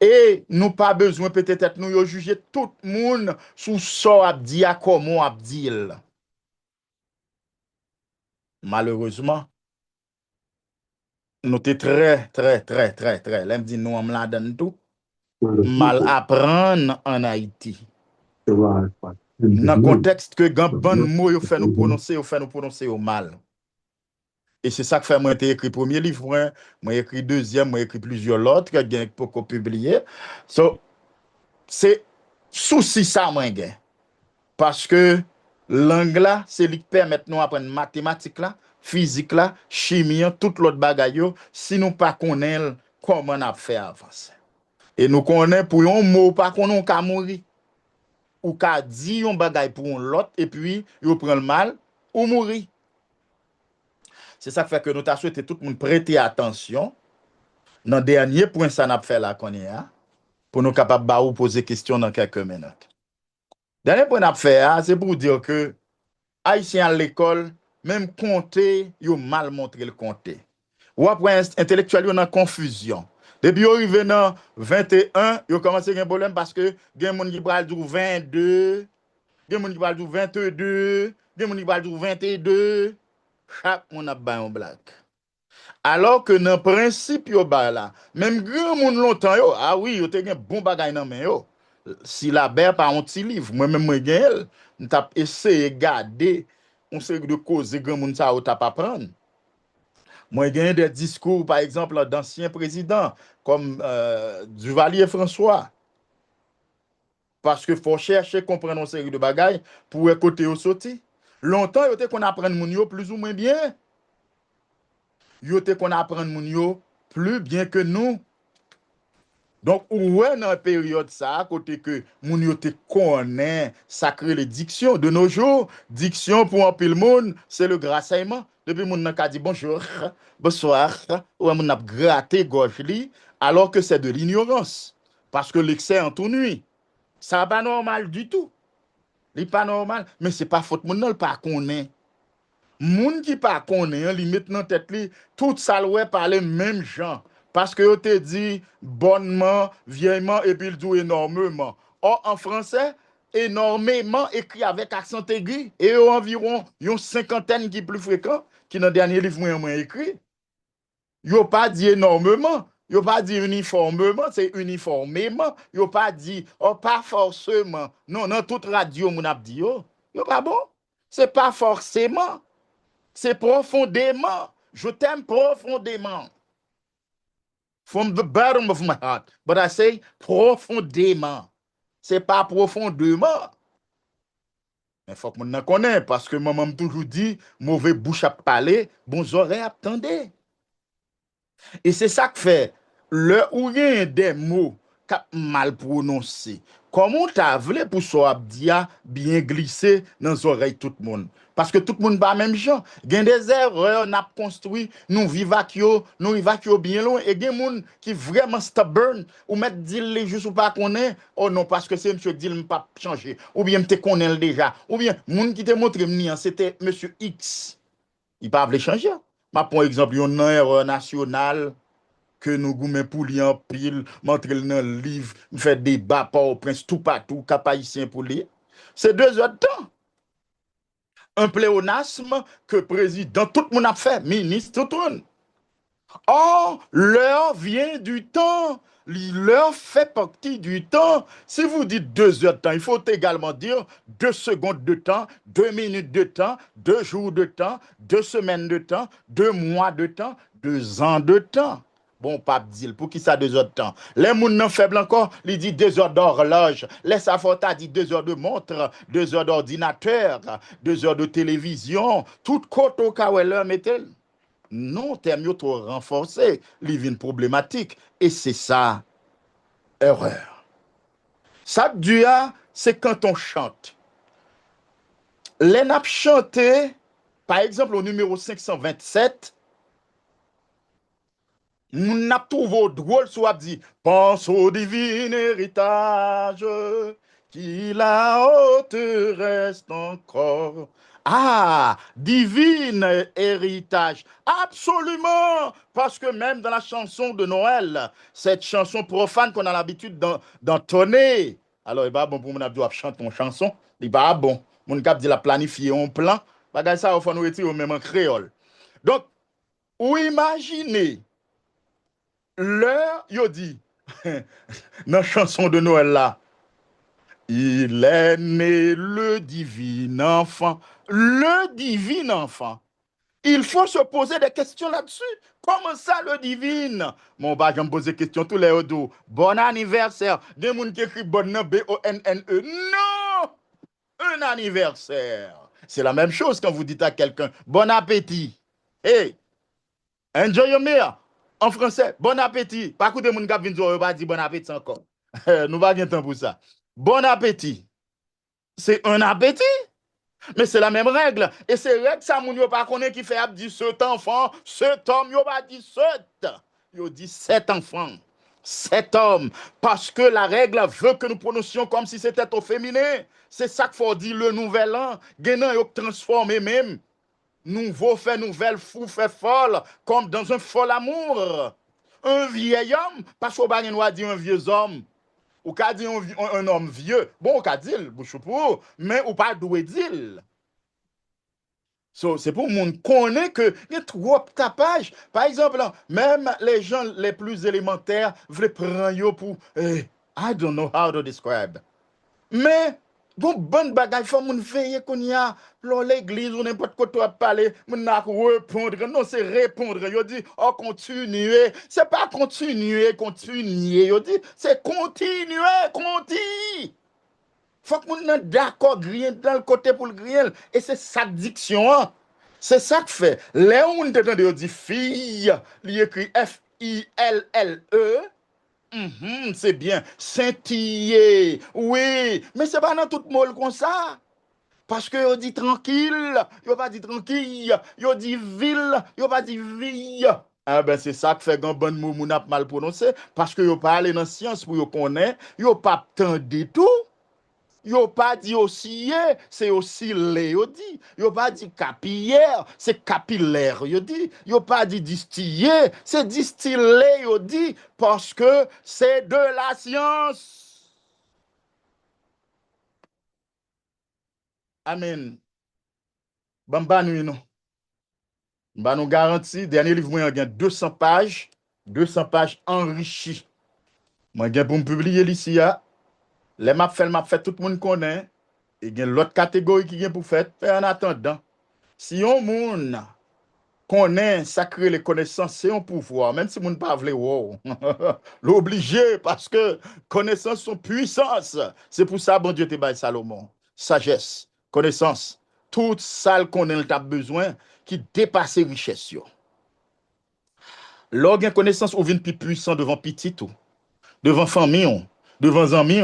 Et nous pas besoin peut-être nous juger tout le monde sous ça a dit à comment a dit. Malheureusement, nous sommes très, là me dit nous on la donne tout mal apprendre en Haïti. Dans le contexte que grand bon mot yo fait nous prononcer au mal. Et c'est ça que fait moi j'ai écrit premier livre, moi écrit deuxième, moi écrit plusieurs autres que j'ai beaucoup publié. So c'est souci ça moi gain. Parce que langue là, c'est lui qui permet nous apprendre mathématiques là, physique là, chimie, tout l'autre bagaille yo, si nous pas connaît comment on a fait avancer. Et nous connaît pour un mot pas qu'on on ka mourir ou ka dit un bagaille pour l'autre et puis yo prend le mal ou mourir. C'est ça qui fait que nous t'a souhaité tout le monde prêter attention. Dans le dernier point, ça n'a pas fait là qu'on est, pour nous capables de poser question dans quelques minutes. Dernier point n'a fait, c'est pour dire que Haïtiens à l'école, même compter, ils ont mal montré le compter. Ou après, intellectuels, ils ont en confusion. Depuis qu'ils arrivent dans 21, ils ont commencé à avoir un problème parce que il y a des gens qui parlent du 22, il y a des gens qui parlent du 22, il y a des gens qui parlent du 22. Chaque monde a bien un blague. Alors que dans le principe, yo ba là, même grand monde longtemps yo, ah oui, yo te gen bon bagay nan men yo. Si la ber pas un petit livre, moi-même, moi, gagne, nous avons essayé de garder, on sait de cause, grand monde ça, ou t'a pas prendre. Moi, j'ai des discours, par exemple, d'anciens présidents, comme Duvalier François, parce qu'il faut chercher, comprendre une série de bagailles pour écouter au sorti. Longtemps, il y a qu'on apprenne mon yo plus ou moins bien. Il y a qu'on apprenne mon yo plus bien que nous. Donc, ouais, dans la période ça, côté que moun yo te connaît sacré les dictions de nos jours, diction pour un pile monde, c'est le grassaillement. Depuis moun nan ka dit bonjour, bonsoir, ou moun ap gratté gorge li, alors que c'est de l'ignorance. Parce que l'excès en tout nuit. Ça pas normal du tout. C'est pas normal, mais c'est pas faute moun nan pas connaît. Moun qui pas connaît, li met dans tête li, tout ça ouais parler même gens. Parce que yo te dit bonnement, vieillement et puis il dit énormément. Or en français, énormément écrit avec accent aigu et environ une cinquantaine qui plus fréquent qui dans dernier livre moins écrit. Yo pas dit énormément, yo pas dit uniformément, c'est uniformément, yo pas dit oh pas forcément. Non, dans toute radio mon a dit yo pas bon. C'est pas forcément. C'est profondément. Je t'aime profondément. From the bottom of my heart. But I say profondément. C'est pas profondément. Mais il faut que nous connaisse parce que maman m'a toujours dit mauvais bouche à parler, bons oreilles à tendre. Et c'est ça que fait le ou y a des mots mal prononcés. Comment t'as voulu pour ça dire bien glisser dans les oreilles tout le monde? Parce que tout le monde pas même gens. Il y a des erreurs, on a construit, nous vivons bien loin. Et il y a des gens qui vraiment stubborn, ou mettre dit les juste ou pas connaît, oh non, parce que c'est monsieur dit pas changer, ou bien te connaît déjà, ou bien moun qui te montre c'était monsieur X. Il pas voulu changer. Ma pour exemple, il y a une erreur nationale que nous goumens pour li en pile, montre dans le livre, fait débat par au prince tout partout, cap haïtien pour lire. C'est 2 heures de temps. Un pléonasme que président, tout le monde a fait, ministre, tout le monde. Or, l'heure vient du temps. L'heure fait partie du temps. Si vous dites 2 heures de temps, il faut également dire 2 secondes de temps, 2 minutes de temps, 2 jours de temps, 2 semaines de temps, 2 mois de temps, 2 ans de temps. Bon, pape dit, pour qui ça 2 heures de temps? Les moun non faibles encore, il dit 2 heures d'horloge. Les Safota dit 2 heures de montre, 2 heures d'ordinateur, 2 heures de télévision. Tout côté au cas où elle mettez. Non, terme trop renforcé, il problématique. Et c'est ça, erreur. Ça, c'est quand on chante. Les nappes chanté, par exemple, au numéro 527, nous avons trouvé drôle soit dit pense au divin héritage qui là-haut te reste encore. Ah, divin héritage. Absolument. Parce que même dans la chanson de Noël, cette chanson profane qu'on a l'habitude d'entonner. Alors, il n'est pas bon pour mon abdou à chanter une chanson. Il n'est pas bon. Mon cap dit la planifier un plan. Bagay ça, il faut nous retirer même en créole. Donc, ou imaginez l'heure, yo dit, dans la chanson de Noël là, il est né le divin enfant. Le divin enfant. Il faut se poser des questions là-dessus. Comment ça le divin? Mon bah, je me pose des questions tous les jours. Bon anniversaire. Des gens qui écrivent bonne B-O-N-N-E. Non! Un anniversaire. C'est la même chose quand vous dites à quelqu'un bon appétit. Hey, enjoy your meal. En français, bon appétit. Pas que des gens qui viennent pas dire bon appétit encore. Nous pas de temps pour ça. Bon appétit. C'est un appétit. Mais c'est la même règle. Et c'est règle ça, moun yo pas connaît qui fait ap dit cet enfant, cet homme, yo pas dit sept. Yo dit 7 enfants. 7 hommes. Parce que la règle veut que nous prononcions comme si c'était au féminin. C'est ça qu'il faut dire le nouvel an. Genan yo transformé même. Nouveau fait nouvelle, fou fait folle, comme dans un fol amour. Un vieil homme, parce qu'on va dire un vieux homme. Ou ka dit un homme vieux. Bon, on ka dit, bouchou, mais ou pas doué dire. So, c'est pour moun connaît que il y a trop tapage. Par exemple, même les gens les plus élémentaires veulent prendre yo pour I don't know how to describe. Mais, bon bagay, faut moun veiller qu'on y a, l'église ou n'importe quoi tu as parlé, moun n'a répondre. Non, c'est répondre. Yo dit, oh, continuer. C'est pas continuer, yo dit, c'est continuer. Faut que moun nan d'accord, grien dans le côté pour le grien. Et c'est ça diction, hein. C'est ça que fait. Là où on t'entend yo dit fille, il écrit F-I-L-L-E. C'est bien. Scintiller. Oui. Mais c'est pas dans tout le monde comme ça. Parce que yo dit tranquille. Yo pas dit tranquille. Yo dit ville. Yo pas dit ville. Ah ben c'est ça que fait un bon mot moun ap mal prononcé. Parce que yo pas allé dans science pour yo connaître. Yo pas tendre tout. Yo pas dit osciller, c'est osciller, yo dit. Yo pas dit capillaire, c'est capillaire, yo dit. Yo pas dit distiller, c'est distiller, yo dit, parce que c'est de la science. Amen. Bamba nous non. Bah nous garantit, dernier livre moi a 200 pages enrichies. Moi j'ai pour me publier ici là. Les m'a fait tout le monde connaît et il y a l'autre catégorie qui vient pour faire en attendant. Si on moun connaît sacré les connaissances, c'est un pouvoir même si moun pas vle wow. L'obligé parce que connaissances sont puissance. C'est pour ça bon Dieu te bail Salomon. Sagesse, connaissance, toute ça qu'on a besoin qui dépasse richesse yo. Lorsqu'on connaissance ou vient plus puissant devant petit tout, devant famille, devant amis.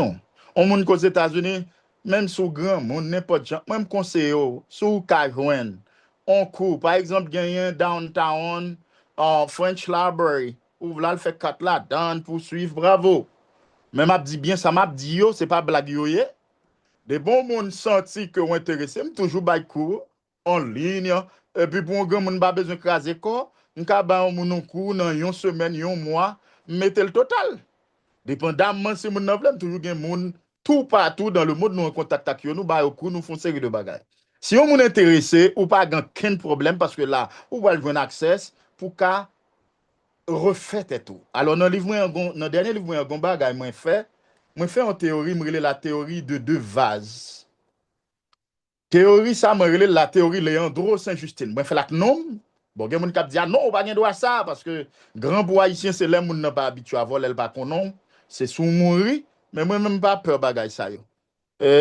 On moun qu'aux États-Unis, même sous grand monde n'importe gens, même conseiller sous Kajwen, on court par exemple gagner downtown en French Library ou v'là le fait 4 là dans pour suivre bravo. Mais m'a dit bien ça m'a dit yo, c'est pas blague yo yé. Des bons monde senti que ou intéressé, m toujours bay cours en ligne et puis pour un grand monde pas besoin craser corps, m'ka ba un moun cours dans une semaine, un mois, mettez le total. Dépendamment si moun nan problème toujours gen moun tout partout dans le monde nous en contact avec nous ba cours nous font série de bagages. Si on moun intéressé ou pas gan ken problème parce que là ou va joindre accès pour ka refaire tout. Alors dans livre dans dernier livre moi gon bagay moi fait en théorie me la théorie de deux vases. Théorie ça me relè la théorie Léandro Saint-Justine. Moi fait la nom. Bon gen moun k'ap di non, ou pas gen droit ça parce que grand bois haïtien c'est les moun nan pas habitué à voler pas konon. C'est sous mourir, mais moi même pas peur bagay ça yo.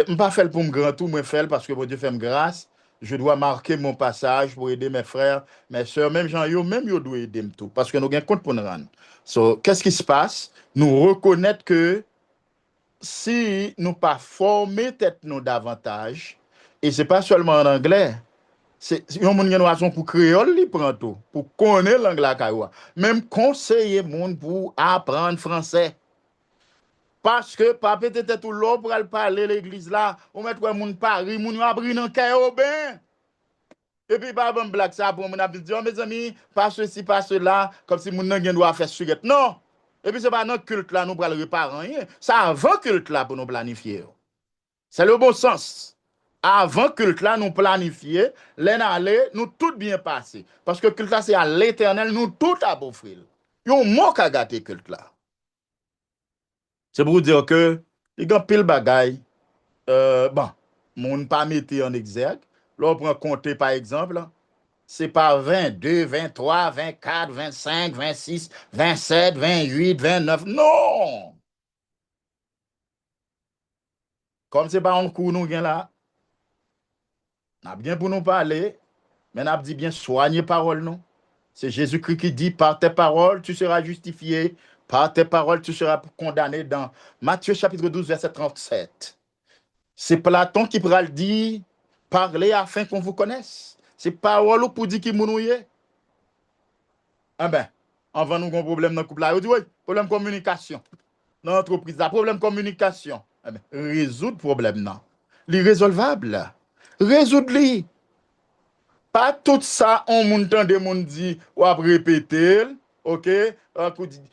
M'pas fait pour me grand tout, moi fait parce que bon Dieu fait me grâce, je dois marquer mon passage pour aider mes frères, mes sœurs, même gens yo, même yo doit aider tout parce que nous gain compte pour nous rendre. So, qu'est-ce qui se passe? Nous reconnaître que si nous pas former tête nous davantage et c'est pas seulement en anglais. C'est yon moun gen raison pour créole li prend tout, pour connaître l'anglais kaywa. Même conseiller moun pour apprendre français. Parce que pas peut-être tout l'eau pour aller parler l'église là, ou mettre moun Paris, moun abri nan kay au ben. Et puis pas bon blague ça pour moun a dit mes amis, pas ceci pas cela, comme si moun nan gen doit faire sujet. Non. Et puis c'est pas notre culte là nous pral réparer rien. Ça avant culte là pour nous planifier. C'est le bon sens. Avant culte là nous planifier, l'année nous tout bien passé parce que culte là c'est à l'Éternel nous tout à offrir. Yon manque à gâter culte là. C'est pour dire que il y a pile bagaille bon, moun pas mettre en exergue. Là on prend compter par exemple, c'est pas 22, 23, 24, 25, 26, 27, 28, 29. Non. Comme c'est pas un cours nous gain là. N'a bien pour nous parler, mais n'a dit bien soigner parole non. C'est Jésus-Christ qui dit par tes paroles tu seras justifié, par tes paroles tu seras condamné dans Matthieu chapitre 12 verset 37. C'est Platon qui pral dire parlez afin qu'on vous connaisse. C'est parole pour dire qui mounouye. Ah ben, avant nous avons un problème dans le couple là, on dit oui, problème communication. Dans l'entreprise là, problème communication. Ah ben, résoudre problème non. L'irrésolvable. Résoudre-li. Pas tout ça, on m'entend des moun dit ou ap répéter, OK?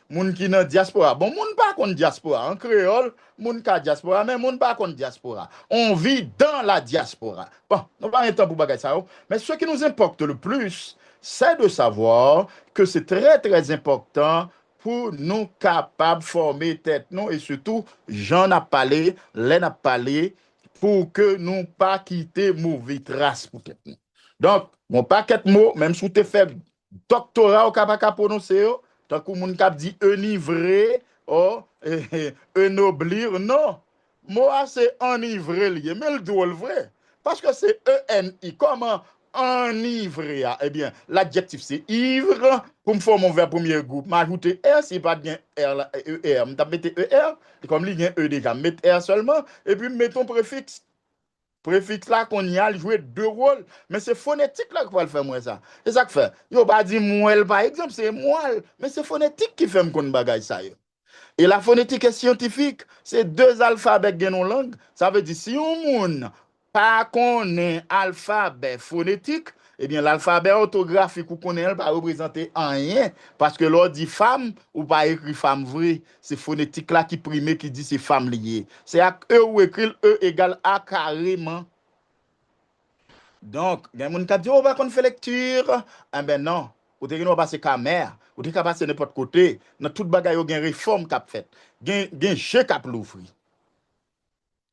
Moun qui dans diaspora. Bon, moun pas kon diaspora, en créole, moun ka diaspora, mais moun pas kon diaspora. On vit dans la diaspora. Bon, on va un temps pour bagay ça, mais ce qui nous importe le plus, c'est de savoir que c'est très très important pour nous capables de former tête nous et surtout, j'en ai parlé, l'en a parlé, pour que nous pas quitter mauvaise trace pour tête nous. Donc, mon paquet de mots, même si tu fait doctorat au capable prononcer, tant que mon cap dit enivrer, oh, ennoblir, non. Moi, c'est enivrer lié, mais le drôle vrai. Parce que c'est E-N-I. Comment enivrer? Eh bien, l'adjectif c'est ivre. Pour me faire mon verbe premier groupe, m'ajouter R, si pas bien R, là, ER. Je mettre ER, comme il y a un E déjà, mettre R seulement, et puis mettons préfixe. Préfixe là qu'on y a joué deux rôles, mais c'est phonétique là qui va le faire moi ça. C'est ça que fait. Yo pas dit moelle par exemple, c'est moelle, mais c'est phonétique qui fait me qu'on bagaille ça yo. Et la phonétique est scientifique. C'est deux alphabets dans nos langues. Ça veut dire si on monde pas connaît alphabet phonétique, eh bien l'alphabet orthographique ou connaît pas représenter rien parce que l'on dit femme ou pas écrit femme vrai, c'est phonétique là qui prime qui dit c'est femme liée. C'est à E ou écrit E égale A carrément. Donc, il y a des gens qui disent, oh, bah, qu'on fait lecture. Eh ben non. Ou te gen passer caméra, ou te ka passer n'importe côté. Dans toute bagaille, il y a une réforme qui a fait. Il y a un jeu qui a l'ouvri.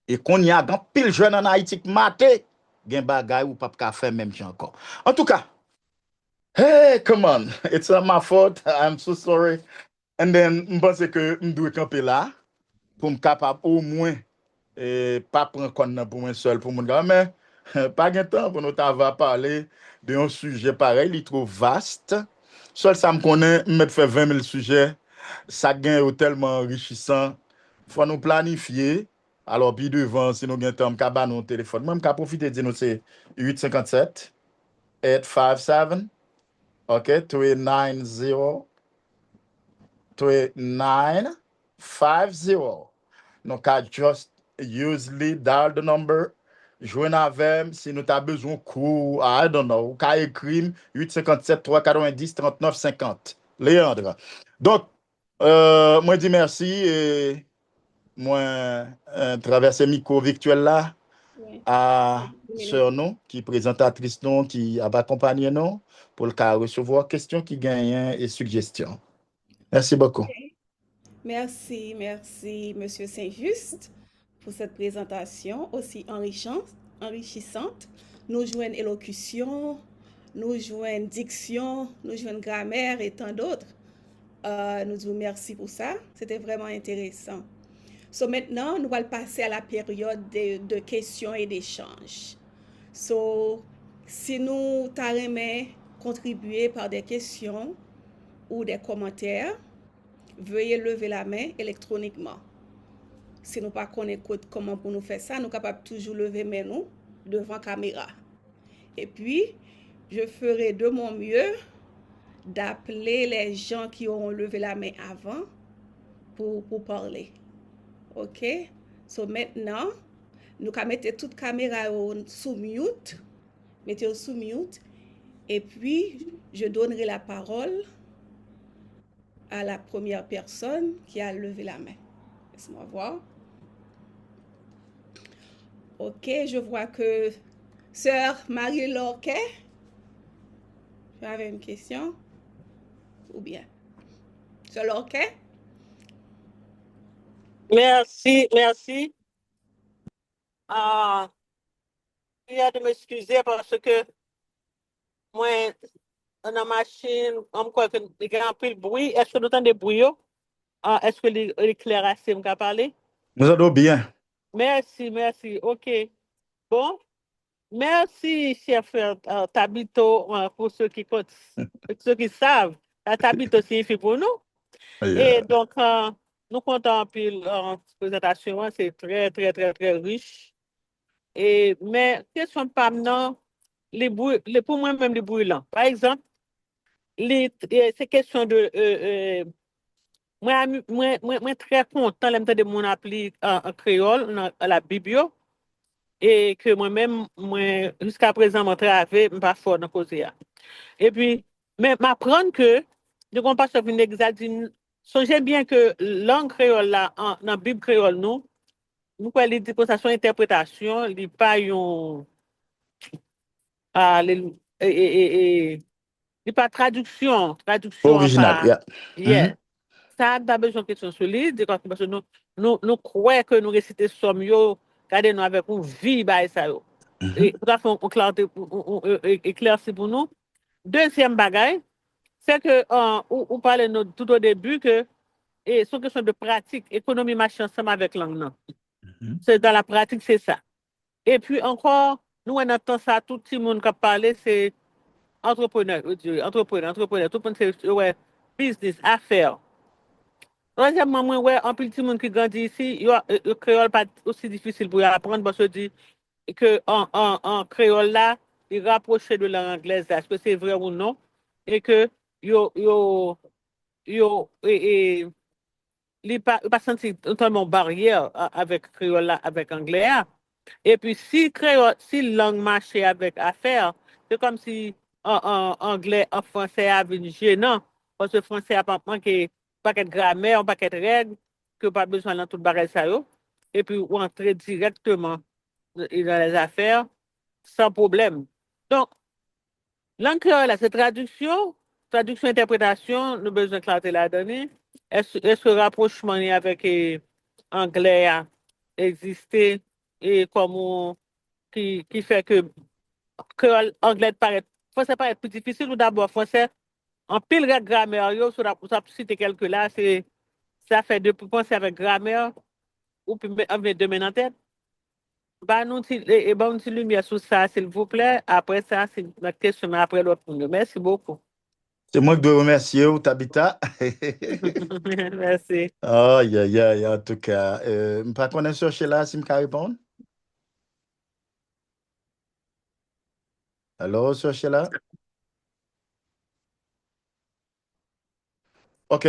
Et qu'on y a grand pile jeune en Haïti qui maté, il y a un bagaille ou pas qu'à faire même encore. En tout cas, hey, come on. It's not my fault. I'm so sorry. And then, je pense que je dois camper là pour me capable au moins pas prendre compte pour moi seul pour mon gars mais pas de temps pour nous t'avoir parlé d'un sujet pareil, il est trop vaste. Seul ça me connaît, me fait 20 000 sujets, ça gagne tellement enrichissant. Faut nous planifier. Alors puis devant si nous gagne temps ka nous téléphone, même ka profiter de nous c'est 857 857 OK 390 3950. Donc, I just usually dial the number. Joindre avec si nous avons besoin de cours, I don't know, qu'à écrire 857 390 39 50. Léandre. Donc, moi dis merci et moi traverser le micro virtuel là Oui. à sœur nous qui présentatrice nous qui a accompagné nous pour le cas recevoir questions qui gagnent et suggestions. Merci beaucoup. Merci, merci, Monsieur Saint-Just, pour cette présentation aussi enrichissante. Nous jouons élocution, nous jouons diction, nous jouons grammaire et tant d'autres. Nous vous merci pour ça. C'était vraiment intéressant. So maintenant, nous allons passer à la période de questions et d'échanges. So, si nous t'arrêtons contribuer par des questions ou des commentaires, veuillez lever la main électroniquement. Si nous pas connaissons comment pour nous faire ça, nous sommes capables toujours lever main nous devant caméra. Et puis, je ferai de mon mieux d'appeler les gens qui auront levé la main avant pour parler. OK? So maintenant, nous allons mettre toute caméra sous mute. Mettez sous mute. Et puis, je donnerai la parole à la première personne qui a levé la main. Laisse-moi voir. OK, je vois que Sœur Marie-Laure Quay, tu avais une question? Ou bien? Sœur Laure Quay? Merci, merci. Il y a de m'excuser parce que moi, dans la machine, on me croit qu'il y a un peu de bruit. Est-ce que nous entendons des bruits? Est-ce que l'éclair assez me parler? Nous allons bien. Merci, merci. OK. Bon. Merci, chef Tabito, pour ceux qui savent. Tabito signifie pour nous. Et donc, nous comptons pile présentation, c'est très, très, très, très riche. Mais, question pas maintenant, pour moi-même, les brûlants. Par exemple, ces questions de. Moi, très content de mon appli en créole, dans la Biblio, et que moi-même, jusqu'à présent, mon travail, je ne pas fort dans causer. Et puis, mais m'apprendre que, de qu'on passe sur une exagération, songez bien que langue créole là, dans la Bible créole, nous quoi, les dispositions interprétation, il n'y a pas une, il pas traduction Original, par, yeah. yeah. ça n'a besoin de questions solides, parce que nous croyons que nous réciter somme yo, regardez nous avec une vie, bah, ça yo. Et pour faire une clarté, éclairci pour nous. Deuxième bagaille, c'est que, on parlait tout au début que, et c'est une question de pratique, économie marche ensemble avec langue, non. C'est dans la pratique, c'est ça. Et puis encore, nous, on entend ça, tout le monde qui a parlé, c'est entrepreneur, entrepreneur, tout le monde, c'est ouais, business, affaires. Troisièmement, moi, ouais, un petit monde qui grandit ici, le créole pas aussi difficile pour apprendre parce que dit que en créole là, il rapproche de langue anglaise, est-ce que c'est vrai ou non? Et que il pas senti totalement barrière avec créole là, avec anglais. Et puis, si langue marchait avec affaires, c'est comme si en anglais, en français, avait gênant. Parce que français a pas manqué paquet de grammaire, un paquet de règles, que pas besoin dans tout le bagage ça yo. Et puis, ou entrer directement dans les affaires sans problème. Donc, langue créole, c'est traduction, interprétation, nous besoin de clarté la donnée. Est-ce que rapprochement avec anglais a existé et comment qui fait que anglais français paraît plus difficile ou d'abord français en pile règle grammaire yo sur la citer quelques là c'est ça fait de penser avec grammaire ou puis avec de en tête bah nous et bon une lumière sur ça s'il vous plaît après ça c'est la question mais après l'autre merci beaucoup. C'est moi qui dois remercier Tabitha. Merci. Aïe, aïe, aïe, en tout cas. Je ne pas connaître sur Sheila, si je peux répondre. Alors, sur Sheila? OK.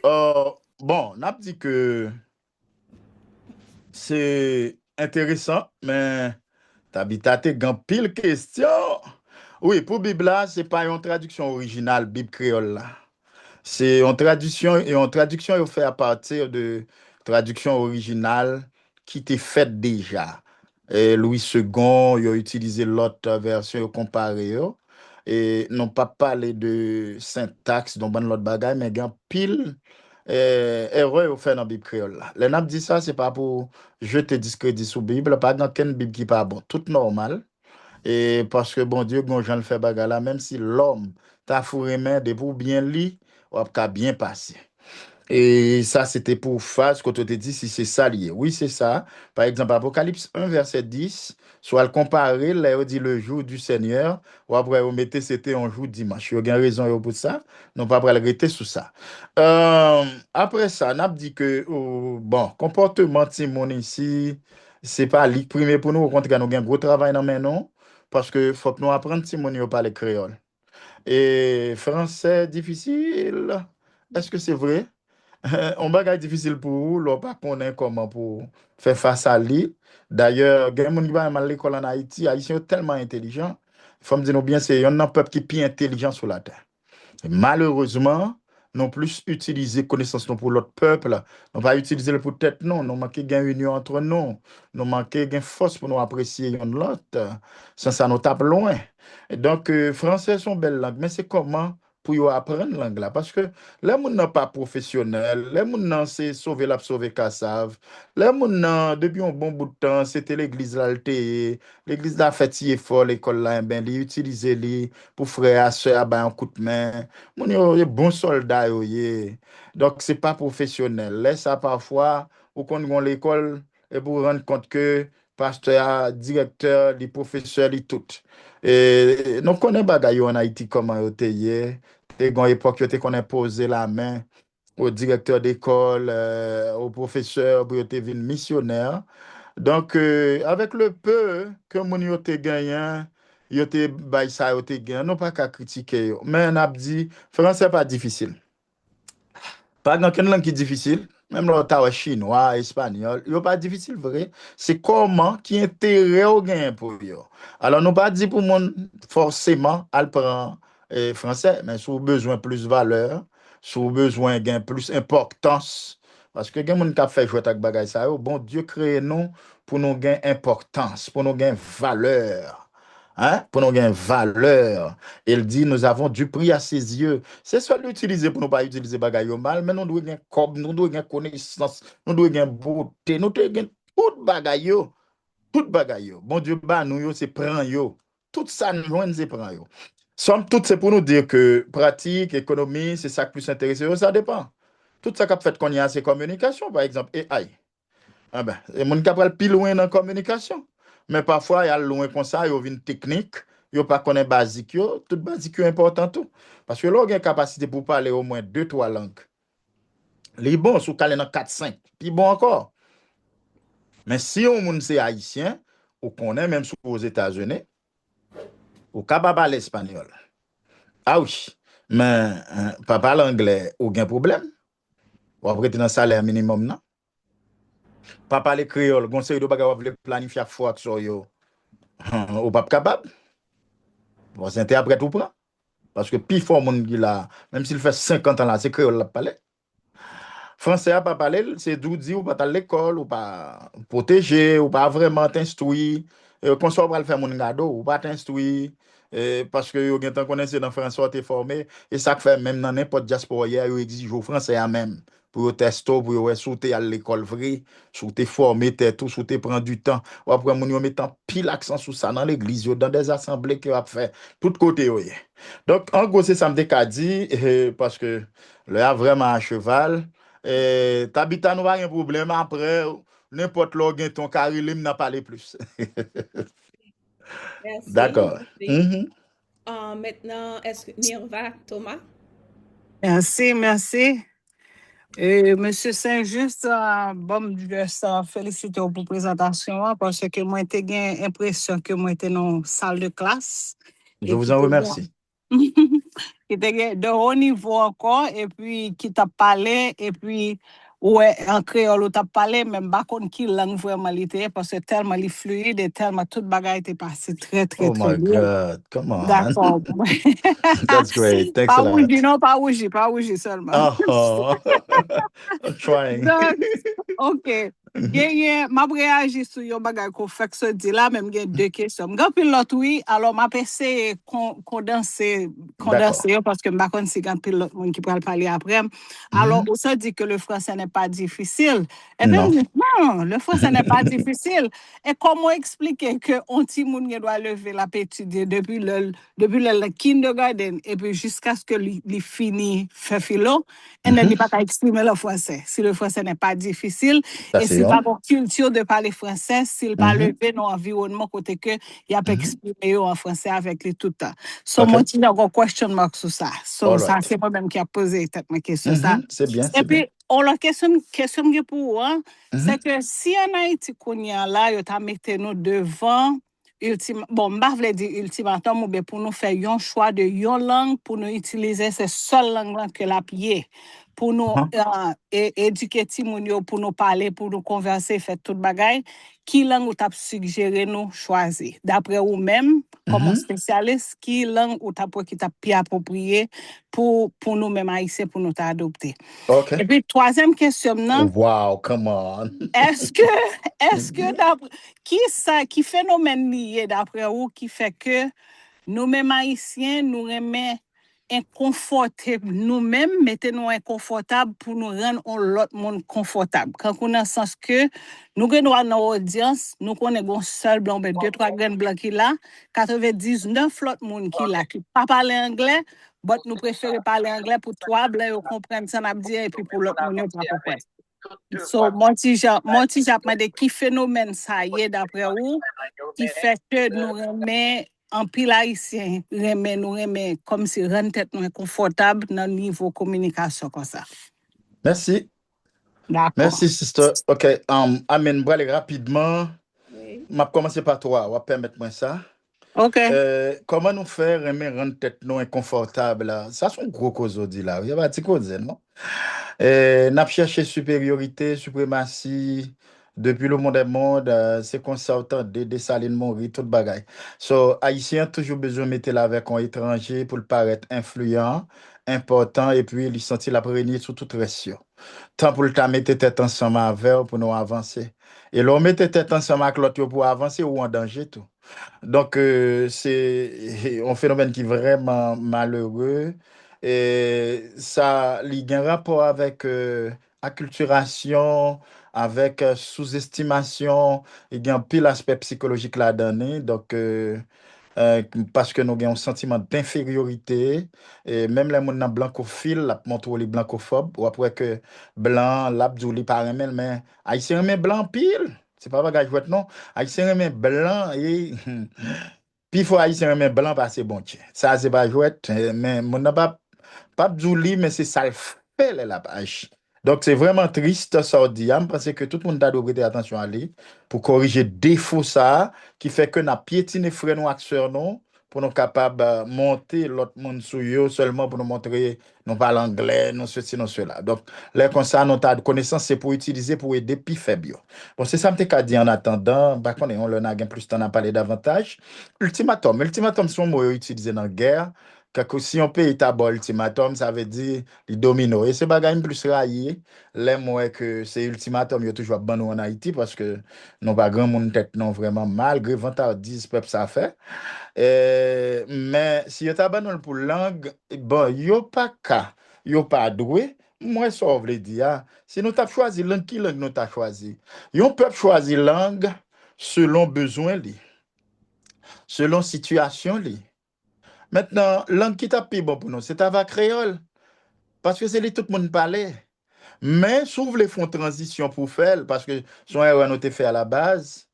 Bon, on a dit que c'est intéressant, mais Tabitha, tu as pile question. Oui, pour Bible, ce n'est pas une traduction originale, Bible créole. Là. C'est une traduction, et une traduction est faite à partir de traduction originale qui était faite déjà. Et Louis II, il a utilisé l'autre version comparée. Et non pas parler de syntaxe, dans l'autre bagaille, mais il y a pile erreur au fait dans la Bible créole. Là. Les dit ça, c'est pas pour jeter discrédit sur la Bible, pas dans quelle Bible qui pas bon, tout normal. Et parce que bon Dieu, bon Jean le fait bagarre là, même si l'homme t'a fourré main de pour bien lit, ou a bien passé. Et ça, c'était pour faire ce que tu te dit, si c'est ça lié. Oui, c'est ça. Par exemple, Apocalypse 1, verset 10, soit le comparer, là, on dit le jour du Seigneur, ou après, on mettait c'était un jour dimanche. Il y a raison pour ça. Non, pas pour le rester sous ça. Après ça, on a dit que, bon, comportement Timon ici, c'est pas le premier pour nous. Au contraire, nous avons un gros travail dans mes noms, parce que faut que nous apprenions Timon à parler créole. Et français difficile, est-ce que c'est vrai? On bagage difficile pour vous, l'on pas connaît comment pour faire face à lui. D'ailleurs, il y a des gens qui vont à l'école en Haïti, Haïtiens sont tellement intelligents. Il faut me dire bien, c'est un peuple qui est plus intelligent sur la terre. Et malheureusement, non plus utiliser connaissance non pour l'autre peuple, non pas utiliser le pour tête non, nous manquer gain union entre nous, nous manquer gain force pour nous apprécier l'autre. Sans ça nous tape loin. Et donc français sont belles langues, mais c'est comment pour y apprendre langue là parce que les gens n'est pas professionnel, les gens c'est sauver la sauver Kassav. Les gens depuis un bon bout de temps, c'était l'église là l'église là fait si fort l'école là ben li utiliser li pour frère sœur ben un coup de main. Mon yo bon soldat yo ye. Donc c'est pas professionnel. Là ça parfois ou qu'on gon l'école et pour rendre compte que pasteur, directeur, les professeurs, les tout. Et nous connaissons bagay yo en Haïti comment yo te ye. Et gon époque yo te connaît poser la main au directeur d'école, au professeur pour te venir missionnaire. Donc avec le peu que mon yo te gagné yo te bay ça yo te gagné, non pas qu'à critiquer yo. Mais on a dit français pas difficile. Pas dans quelle langue qui est difficile, même le chinois, espagnol, il pas difficile vrai. C'est comment qui intérêt au gain pour yo. Alors nous pas dit pour mon forcément al prend français, mais si vous besoin plus valeur, si vous besoin gain plus importance parce que gen moun qui fait jouer avec bagay ça, bon Dieu crée nous pour nous gain importance, pour nous gain valeur. hein, pour nous gagner valeur. Il dit, nous avons du prix à ses yeux. C'est ça l'utiliser pour nous pas utiliser bagaille au mal, mais nous devons gagner comme, nous devons gagner connaissance, nous devons gagner beauté, nous devons gagner tout bagaille yo, tout bagaille yo. Bon Dieu, bah nous yo, c'est prend yo. Tout ça, nous, c'est prend yo. Somme toute, c'est pour nous dire que pratique, économie, c'est ça qui plus intéressant, ça dépend. Tout ça qu'a fait qu'on y a, c'est communication, par exemple, AI. Ah ben, et mon capable plus loin dans la communication. Mais parfois, il y a loin comme ça, il y a une technique, il n'y a pas connaît basique, tout basique est important tout. Parce que là, il y a une capacité pour parler au moins deux, trois langues. Les bons, sous calé dans 4, 5, puis bon encore. Mais si on monde c'est haïtien, ou qu'on est même aux États-Unis, ou capable parler l'espagnol. Ah oui, mais pas parler anglais, aucun problème. Ou après, tu as un salaire minimum, non? Pas parler créole, conseil de bagarre, vous planifier à fois sur yo. Ou pas capable. Bon, c'est interprète ou pas. Parce que plus fort mon qui là, même s'il fait 50 ans là, c'est créole la parler. Français a pas parler, c'est d'où dit ou pas à l'école, ou pas protéger, ou pas vraiment t'instruire. Qu'on soit pas le faire mon gado, ou pas t'instruire. Parce que vous avez connaissé dans François, t'es formé. Et ça fait même dans n'importe diaspora, vous exige au français à même. Pour tester, pour vous sauter à l'école vrai, sauter formé, tout, sauter prendre du temps. Ou après, mon mettant pile accent sur ça dans l'église, dans des assemblées que vous avez fait, tout côté. Donc, en gros, c'est ça me dit, parce que là, vraiment à cheval. T'habites à nous pas un problème après, n'importe où ton carré, n'a pas plus. Merci, D'accord. merci. Maintenant, est-ce que Nirva, Thomas? Merci, merci. Monsieur Saint-Just, bon, je félicite pour la présentation parce que moi, j'ai l'impression que moi, j'étais dans une salle de classe. Je vous en remercie. Qui était de haut niveau encore, et puis qui t'a parlé, et puis, ouais, en créole, t'a parlé, même pas contre qui langue vraiment l'était, parce que tellement il fluide et tellement toute bagaille était passé très, très, Oh très my bien. God, come on. D'accord. That's great. Thanks Pas a lot. rougir, non, pas rougir seulement. Oh, I'm trying. Donc, OK. Ma réagir sur yon bagay qu'on fait que ce dit là, même gen deux questions. M'gan pile l'autre oui, alors m'a essayé condenser D'accord. parce que m'pa konn si gan pile l'autre monde qui pourra parler après. Alors, on se dit que le français n'est pas difficile. Eh bien, Non. non, le français n'est pas difficile. Et comment expliquer que on ti moun gen doit lever la étudier depuis le kindergarten et puis jusqu'à ce que li fini fait philo, et ne dit pas qu'à exprimer le français. Si le français n'est pas difficile, Ça, et c'est s'il bon. pas une culture de parler français, s'il pas levé dans l'environnement côté que il a pas exprimer en français avec les tout le temps. So, moi, il y a un question mark sur ça. So, All ça, right. c'est moi-même qui a posé cette question. Ça. C'est bien, Et c'est bien. puis, on la question que pour vous, hein, c'est que si en Haïti, qu'on y a là, il t'a mis nous devant bon, je vais dire ultimatum, ou bien pour nous faire un choix de une langue, pour nous utiliser cette seule langue que la pied, pour nous éduquer pour nous parler, pour nous converser, faire tout bagaille, qui langue ou t'as suggéré nous choisir? D'après vous-même, comme un spécialiste, qui langue ou t'as qui t'a plus approprié pour nous-mêmes haïtiens, pour nous adopter? OK. Et puis, troisième question, non? Wow, come on. Est-ce que qui phénomène lié d'après vous qui fait que nous-mêmes haïtiens nous remet inconfortable nous-mêmes mettez-nous inconfortable pour nous rendre l'autre monde confortable quand on a le sens que nous avons dans audience nous connaissons seul blanc ben deux trois graines blancs qui là 99 l'autre monde qui là qui pas parler anglais but nous préférons parler anglais pour trois blancs comprendre ça n'a dit et puis pour l'autre monde pas comprendre. So, mon petit Jacques m'a dit qui phénomène ça y est d'après vous, qui fait que nous remet en pile haïtien, nous remet comme si rendre tête nous confortable dans le niveau communication comme ça. Merci. D'accord. Merci, sister. OK. Amen, brale rapidement. Oui. Je vais commencer par toi. On va permettre moi ça. OK. Comment nous faire rendre tête nous inconfortable là? Ça, c'est un gros cause aujourd'hui là. Il y a pas de cause, non? N'a cherché supériorité, suprématie, Depuis le monde est monde, c'est comme ça autant de Dessalines mourir, toute bagaille. So, Haïtien toujours besoin de mettre là avec un étranger pour le paraître influent, important, et puis il sentir la prévenir sur toute reste. Tant pour le temps mettre tête ensemble avec eux pour nous avancer. Et l'on mettre tête ensemble avec l'autre pour avancer ou en danger tout. Donc, c'est un phénomène qui est vraiment malheureux. Et ça, il y a un rapport avec acculturation, avec sous-estimation. Il y a un pile aspect psychologique là-dedans. Donc, parce que nous avons un sentiment d'infériorité. Et même les gens blancophiles, la montre les blancophobes, ou après que blanc, l'abdouli par eux mais haïtien mais blanc pile. C'est pas bagage jouet, non. Haïtien mais blanc et puis il faut haïtien mais blanc parce que bon tiens. Ça c'est pas jouet, mais mon n'a pas Bzouli, mais c'est ça le fait la page. Donc c'est vraiment triste ça on dit, hein, parce que tout le monde a dû prêter attention à lui pour corriger défaut ça qui fait que n'a piétiné frère nous acteurs non pour nous capable monter l'autre monde sur eux seulement pour nous montrer nous parlons anglais, nous ceci, nous cela. Donc là comme ça nous avons connaissance c'est pour utiliser pour aider plus faible. Yo. Bon c'est ça me qu'à dire en attendant, bah qu'on on le a plus temps à parler davantage. Ultimatum sont mots utilisés dans la guerre. Si on paye ta ultimatum, ça veut dire les domino. Et c'est bagay plus raillé. Les mots que c'est ultimatum, il y a toujours bon en Haïti parce que nous pas grand monde tête non vraiment malgré 20 10 peuple ça fait. Mais si vous avez pour langue, bon, yo pas ka, yo pas doué. Moi, ça veut dire, si nous avons choisi langue, qui langue nous avons choisi? Yon peuple choisi langue selon besoin li, selon situation li. Maintenant, langue qui t'a plus bon pour nous, c'est ta créole. Parce que c'est li tout le monde parler. Mais, s'ouvre les fonds de transition pour faire, parce que son erreur nous fait à la base,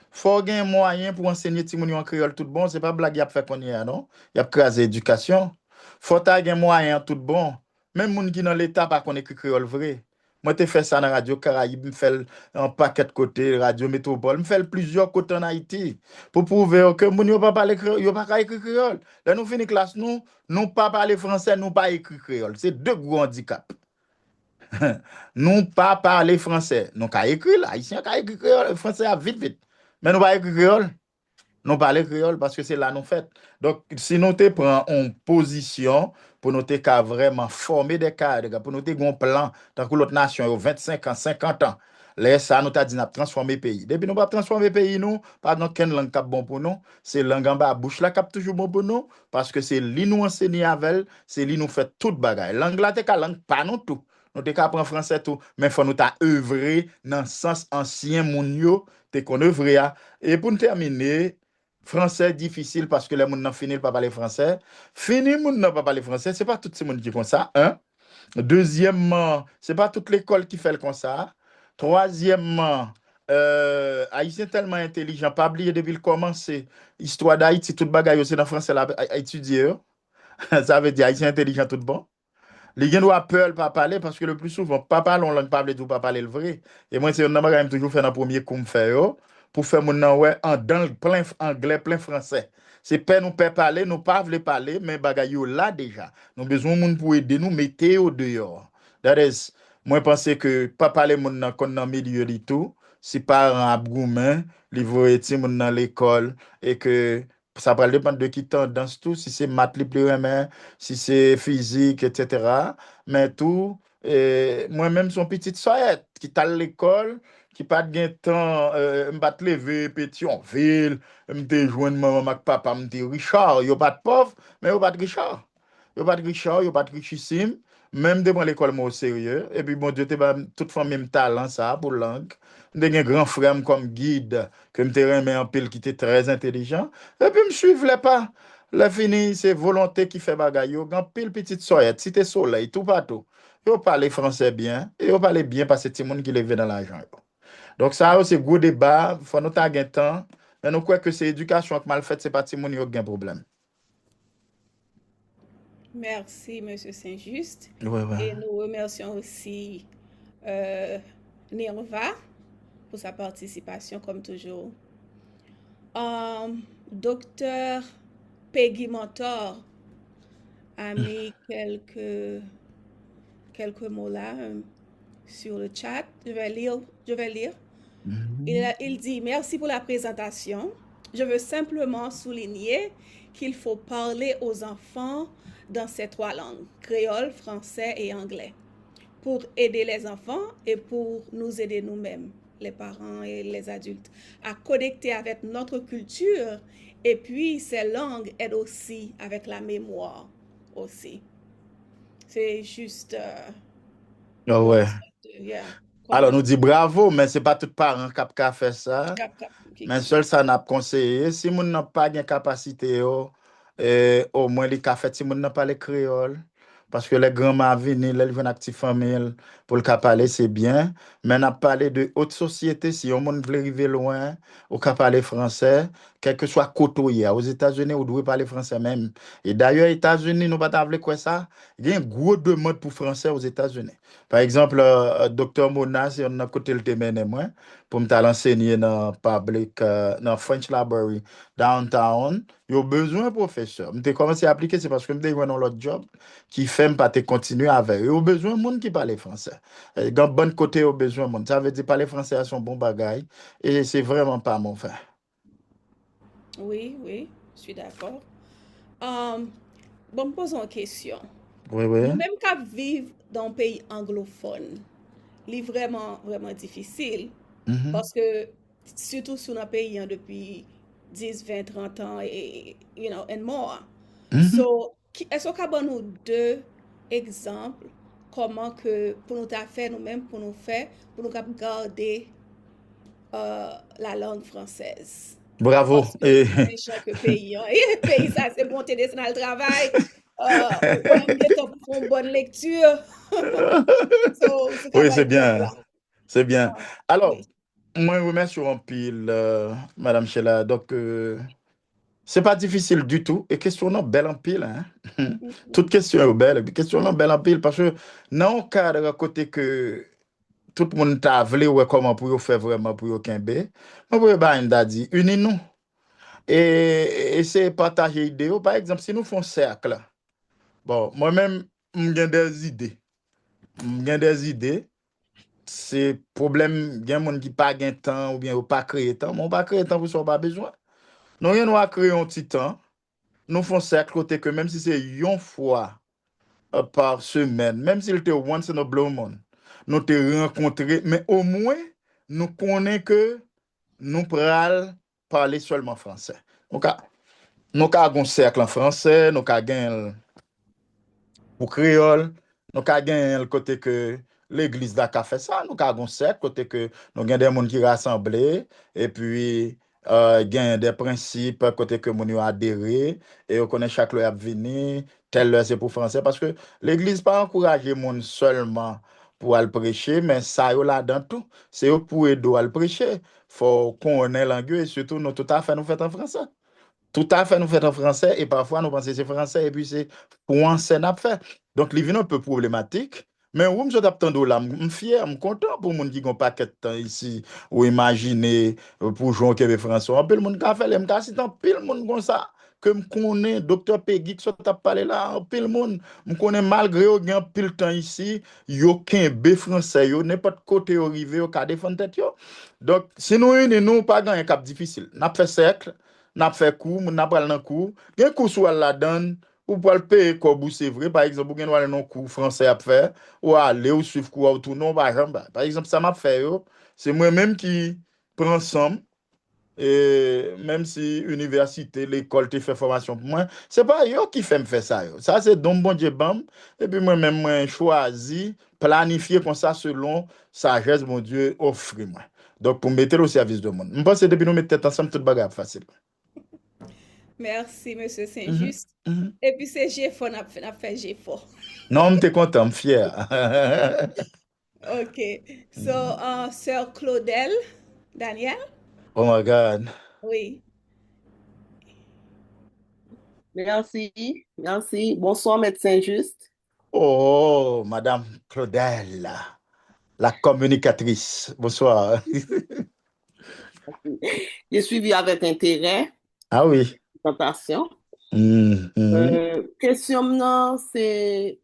faut gagner un moyen pour enseigner Timouni en créole tout bon. C'est pas blague, y a fait qu'on y a, non? Y a crasé éducation. Faut gagner un moyen tout bon. Même moun qui dans l'État, pas qu'on écrit créole vrai. Moi, te fait ça dans Radio Caraïbe, me fait un paquet de côtés, Radio Métropole, me fait plusieurs côtés en Haïti, pour prouver que moun yo pas parler créole, yo pas écrire créole. Là, nous finissons classe, nous pas parler français, nous pas écrire créole. C'est deux gros handicaps. Nous pas parler français. Nous qu'à écrire là, haïtien qu'à écrire créole, français à vite vite. Mais nous pas écrire créole. Nous parler créole parce que c'est là nous fait. Donc si nous te prend en position pour nous te qu'à vraiment former des cadres, pour nous te un plan tant que l'autre nation a 25 ans, 50 ans. Là ça nous t'a dit n'a transformer le pays. Depuis nous pas transformer le pays nous, pas dans quelle langue cap bon pour nous, c'est langue en bas bouche là cap toujours bon pour nous parce que c'est li nous enseigner avec, c'est li nous fait toute bagaille. Langue là te ka langue pas non tout. Nous te apprendre français tout, mais faut nous ta œuvrer dans sens ancien moun yo te qu'on œuvrer. Et pour terminer, français difficile parce que les gens n'ont fini pas parler français. Fini, les gens n'ont pas parler français. C'est pas tout le monde qui font ça. Un. Deuxièmement, c'est pas toute l'école qui fait comme ça. Troisièmement, Haïtien tellement intelligent, pas oublier depuis le commencer. Histoire d'Haïti, toute bagaille aussi dans le français à étudier. Ça veut dire Haïtien intelligent tout bon. Les gens doivent peur pas parler parce que le plus souvent, pas parler, on ne parle tout, pas parler le vrai. Et moi, c'est un quand même toujours fait dans le premier coup faire pour faire mon nom ouais en dans plein anglais, plein français. C'est pas nous pas parler, nous pas voulons parler, mais bagay yo là déjà. Nous besoin de monde pour aider nous mettre au dehors. That is, moi pense que pas parler mon nan kon dans milieu du tout, si parents abgoumen, li voye ti moun dans l'école et que ça va dépendre de qui tendance tout, si c'est maths li plus aimer, si c'est physique, etc. Mais tout, moi-même, son petite soyette qui t'a l'école, qui pas de temps, m'bat lever, Pétionville, m'te joindre maman avec papa, m'te Richard, yo pas de pauvre, mais yo pas de Richard. Yo pas de Richard, yo pas de richissime. Même devant l'école, moi, au sérieux. Et puis, bon Dieu, t'es pas toute femme même talent, ça, pour langue. J'ai un grand frère comme guide, que me remis en pile qui était très intelligent. Et puis, me suivre pas. La fini, c'est volonté qui fait bagaille. Yo, grand pile petite soyette, cité soleil, tout partout. Yo parle français bien, et yo parle bien parce que c'est le monde qui levé dans l'argent. Donc, ça, c'est gros débat, faut nous ta temps. Mais nous croyons que c'est éducation qui mal faite, c'est pas tout le monde qui a un problème. Merci, Monsieur Saint-Just. Ouais. Et nous remercions aussi Nirva pour sa participation, comme toujours. Docteur Peggy Mentor a mis quelques mots là sur le chat. Je vais lire. Il dit, merci pour la présentation. Je veux simplement souligner qu'il faut parler aux enfants dans ces trois langues, créole, français et anglais, pour aider les enfants et pour nous aider nous-mêmes, les parents et les adultes, à connecter avec notre culture. Et puis, ces langues aident aussi avec la mémoire aussi. C'est juste Ah un ouais. petit, yeah, Alors, nous dit bravo, mais ce n'est pas tout parent qui a fait ça. Mais seul ça n'a pas conseillé. Si moun n'a pas de capacité, au moins les cafés, si moun n'a pas les créoles. Parce que les grands-mères viennent, ils viennent avec petite famille pour le cas parler, c'est bien. Mais on a parlé de haute société. Si on veut arriver loin, au cas parler français, quel que soit côté, aux États-Unis, on doit parler français même. Et d'ailleurs, aux États-Unis, nous pas parler quoi ça. Il y a une grosse demande pour français aux États-Unis. Par exemple, docteur Mona, si on a côté le témoin, moi, pour me enseigner dans public, dans French Library, downtown, il y a besoin de professeur. Je commencé à appliquer, c'est parce que je suis dans l'autre job qui fait pas te continuer avec. Il y a besoin de monde qui parle français. Dans bon côté, il y a besoin de monde. Ça veut dire parler français à son bon bagage et c'est vraiment pas mon frère. Oui, oui, je suis d'accord. Bon, posons une question. Oui, oui. Nous-mêmes qui vivons dans un pays anglophone, c'est vraiment, vraiment difficile parce que, surtout sur un pays depuis 10, 20, 30 ans et, and more. So, est-ce qu'on a nous deux exemples comment que pour nous faire nous-mêmes, pour nous garder la langue française? Bravo. Parce que c'est chaque pays, hein. Et pays, ça, c'est bon, t'es dans le travail. Ouais, bien temps pour faire une bonne lecture. Oui, c'est bien. C'est bien. Alors, Oui. moi, je remercie en pile, Madame Sheila. Donc, c'est pas difficile du tout. Et question non belle en pile. Hein? Toute question est belle. Question non belle en pile parce que dans le cadre côté que tout le monde t'a voulu ouais, comment pour faire vraiment pour aucun bé. Moi, pour bah, dit, unis-nous. Et c'est partager idées. Par exemple, si nous faisons un cercle, bon, moi-même, j'ai des idées. J'ai des idées. C'est problème, il y a des gens qui n'ont pas de temps ou bien pas créé temps. Mais on pas créer temps pour ça, on pas besoin. Nous, on va créer un petit temps. Nous faisons cercle côté que même si c'est une fois par semaine, même si c'était once in a blue moon, nous te rencontrer, mais au moins, nous connaissons que nous pourrons parler seulement français. Donc, nous avons un cercle en français, nous avons pour créole, nous avons le côté que l'église a fait ça, nous avons un cercle côté que nous avons des gens qui rassemblés, et puis gain des principes côté que nous adhéré et on connaît chaque loi à venir tel loi c'est pour français parce que l'église pas encourager monde seulement pour aller prêcher mais ça yo là dans tout c'est pour aider à le prêcher faut qu'on ait langue et surtout nous tout à fait nous fait en français tout à fait nous fait en français et parfois nous pensons que c'est français et puis c'est français n'a fait donc les vient un peu problématique. Mais où je t'attends là, je suis fier, je suis content pour les gens qui ont pas de temps ici, ou imaginer pour jouer au Québec français. Un peu le monde qui a fait, les gens, c'est un peu le monde comme ça, que je connais, docteur Peggy, qui a parlé là, un peu le monde, je connais malgré qu'il y a un peu de temps ici, il y a aucun B français, n'importe côté arrivé, au cas défendre tête. Donc, si nous nous pas gagner un cap difficile, n'a fait cercle, n'a fait coup, n'a pas le coup, il y a un coup soit la donne. Ou pour le payer comme c'est vrai, par exemple, vous avez un cours français à faire, ou aller ou suivre cours ou tout, non, par exemple. Par exemple, ça m'a fait, c'est moi-même qui prends somme, et même si l'université, l'école te fait formation pour moi, c'est pas eux qui fait me faire ça. Yo. Ça, c'est donc bon Dieu, bam. Et puis moi-même, moi, choisi, planifier comme ça selon sagesse, mon Dieu, offre moi. Donc, pour mettre au service du monde. Je pense que depuis nous mettre tête ensemble, tout bagage facile. Merci, Monsieur Saint-Just. Et puis, c'est G4, on a fait G4. Non, je suis content, je suis fier. OK. So, Sœur Claudel, Daniel? Oh my God. Oui. Merci, merci. Bonsoir, médecin Juste. Oh, Madame Claudel, la communicatrice. Bonsoir. J'ai suivi avec intérêt Ah oui. la présentation. Question maintenant, c'est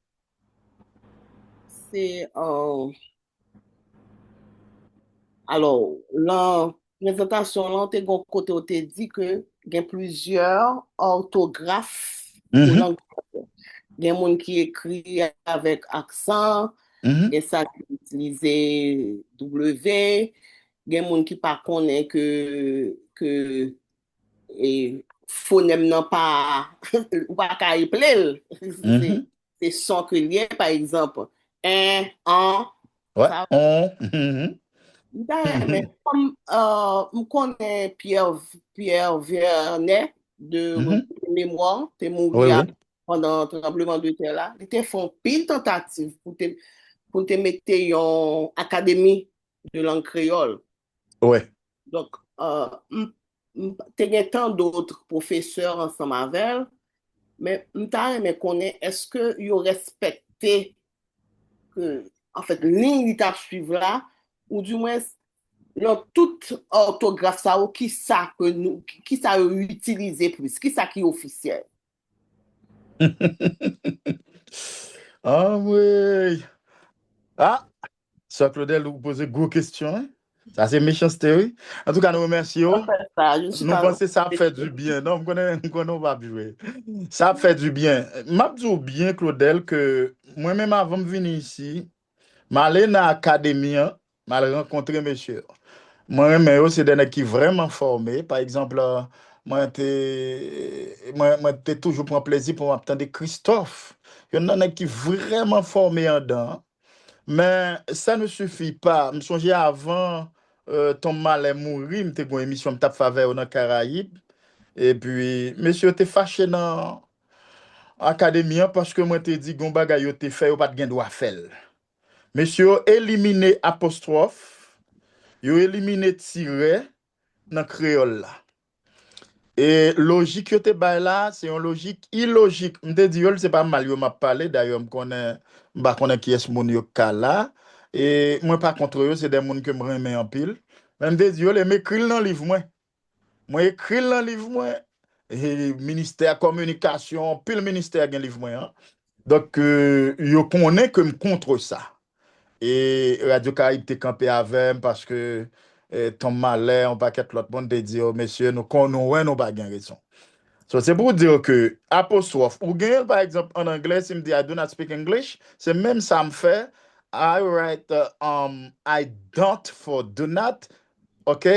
alors, là, présentation là, on te gon côté on te dit que il y a plusieurs orthographes pour Mhm, langue. Il y a des gens qui écrit avec accent, mhm, et ça qui utilise W. Il y a des gens qui ne connaissent que et phonème non pas ou pas qu'à appeler. mhm. C'est son que lié, par exemple. Un, en, Ouais. ça. Mhm, Mais mhm, comme je connais Pierre Vernet de mhm. mémoire, tu es Oui, mort oui. pendant le tremblement de terre là. Ils te font pile tentative pour te mettre en académie de langue créole. Ouais. Donc, tu as tant d'autres professeurs ensemble avec elle, mais je connais, est-ce que vous respectez que, en fait, ligne qui suivre là, ou du moins, dans toute orthographe, ça, ou qui ça que nous, qui ça utiliser plus, qui ça qui est officiel? Ah oui. Ah, Sœur Claudel, vous posez gros questions, hein? Ça, c'est méchanceté, oui. En tout cas, nous remercions. Ça, je ne suis Nous pas. pensons que ça fait du bien. Non, on connaît pas jouer. Ça fait du bien. M'a dit bien, Claudel, que moi-même, avant de venir ici, m'aller dans l'académie, m'a rencontré monsieur. Moi, mais c'est des gens qui vraiment formés. Par exemple, moi, t'ai toujours prend plaisir pour m'attendre Christophe. Il y en a qui vraiment formés en dedans. Mais ça ne suffit pas. Je me souviens avant ton mal est mourir, j'étais une émission de faveur dans les Caraïbes. Et puis, monsieur, t'es fâché dans l'académie parce que moi, t'ai dit, gon bagay yo te fait, yo pas de droit faire. Monsieur, éliminé apostrophe, yo éliminé tiret dans créole là. Et logique que te bay là, c'est une logique illogique. M'te dit c'est pas mal yo m'a parlé d'ailleurs m'pa connaît qui est moun yo ka là et moi pas contre eux, c'est des moun que me remet en pile. Même te dit les m'écrit dans livre moi. Moi écrit dans livre moi et ministère communication, pile ministère gen livre moi. Hein. Donc yo connaît que me contre ça. Et Radio Caraïbe t'est campé avec parce que ton malheur, on paquet l'autre monde te dit, oh, monsieur, nous connaissons, nous pas gain raison. So, c'est pour dire que apostrophe, ou gain, par exemple, en anglais, si me dit, I do not speak English, c'est même ça me fait, I write, I don't for do not, ok?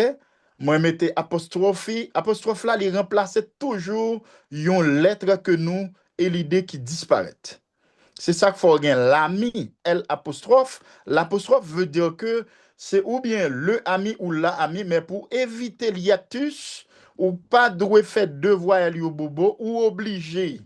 Moi, mettez apostrophe, apostrophe là, il remplace toujours une lettre que nous et l'idée qui disparaît. C'est ça qu'il faut gagner. L'ami, L apostrophe. L'apostrophe veut dire que c'est ou bien le ami ou la ami, mais pour éviter l'hiatus, ou pas doué faire deux voix au bobo, ou obligé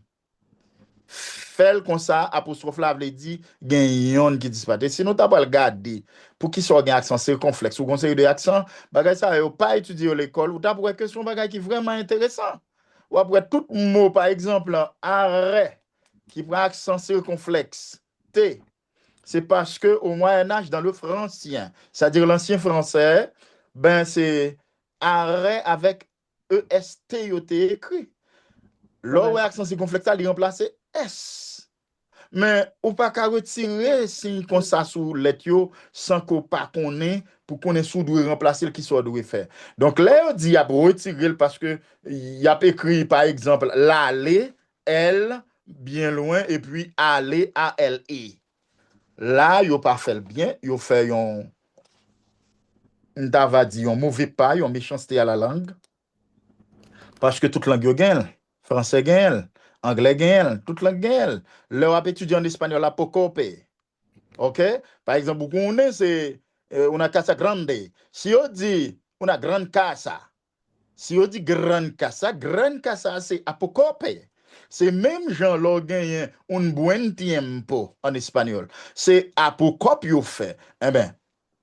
faire comme ça, apostrophe là, veut dire gagnant qui disparaît. Sinon, tu vas regarder pour qui soit un accent circonflexe ou conseil de accent, bagay ça, yo pas étudié à l'école, ou t'as pour question bagay qui est vraiment intéressant. Ou après tout mot, par exemple, arrêt qui prend accent circonflexe, T, c'est parce que au Moyen-Âge, dans le francien, c'est-à-dire l'ancien français, ben c'est arrêt avec EST, yo t'es écrit. Là, ouais, accent circonflexe, il remplace S. Mais ou pas qu'à retirer si comme ça sous let yo sans qu'on pas connaît pour qu'on sous doit remplacer le qui soit doit faire. Donc là on dit y a retirer parce que y a écrit par exemple l'aller L bien loin et puis aller A L E. Là yo pas fait le bien, yo fait un va dire un mauvais pas, un méchanceté à la langue parce que toute langue yo gagne, français gagne, anglais gagne, toute langue gagne. Leur étudiant en espagnol a pocope. OK? Par exemple, vous connaissez, c'est una casa grande. Si on dit una grande casa, si on dit grande casa, c'est apocope. C'est même Jean Logan un buen tiempo en espagnol. C'est apocope yo fait. Eh bien,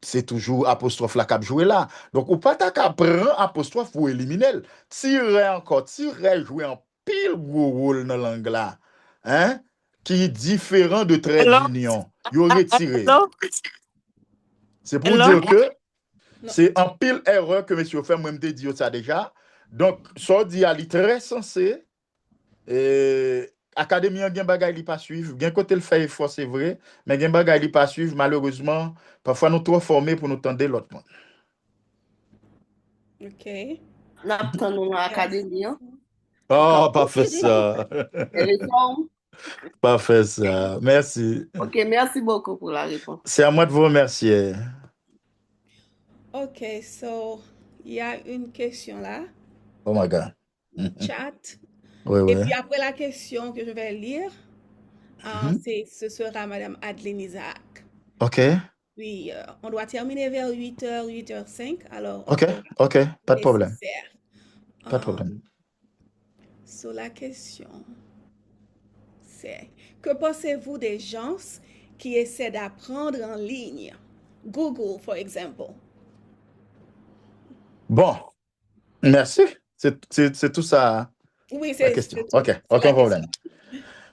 c'est toujours apostrophe la cap jouer là. Donc, ou pas ta cap prend apostrophe pour éliminer. Tirer encore, tirer jouer en pile gros rôle dans langue là. Hein? Qui est différent de trait Hello? d'union. Yo retiré. Hello? C'est pour Hello? dire que Non. c'est en pile erreur que monsieur fait, moi, je dit ça déjà. Donc, ça dit à lui très sensé. Et académie gen bagay li pas suivre, gen côté le fait effort c'est vrai, mais gen bagay li pas suivre malheureusement, parfois nous trop formés pour nous tendre l'autre monde. OK. N'attend nous dans l'académie. Hein. Oh, pas fait ça. Et les formes. Pas fait ça. Merci. Ok, merci beaucoup pour la réponse. C'est à moi de vous remercier. OK, so, il y a une question là, Oh my God. chat. Oui, Et oui. puis après la question que je vais lire, Mhm. ce sera Madame Adeline Isaac. OK. Oui, on doit terminer vers 8h, 8h05, alors on OK. fait OK. Pas de le problème. nécessaire. Pas de problème. Sur la question, c'est que pensez-vous des gens qui essaient d'apprendre en ligne? Google, for example. Bon, merci. C'est tout ça Oui, la c'est question. tout, OK. c'est Aucun la question. problème.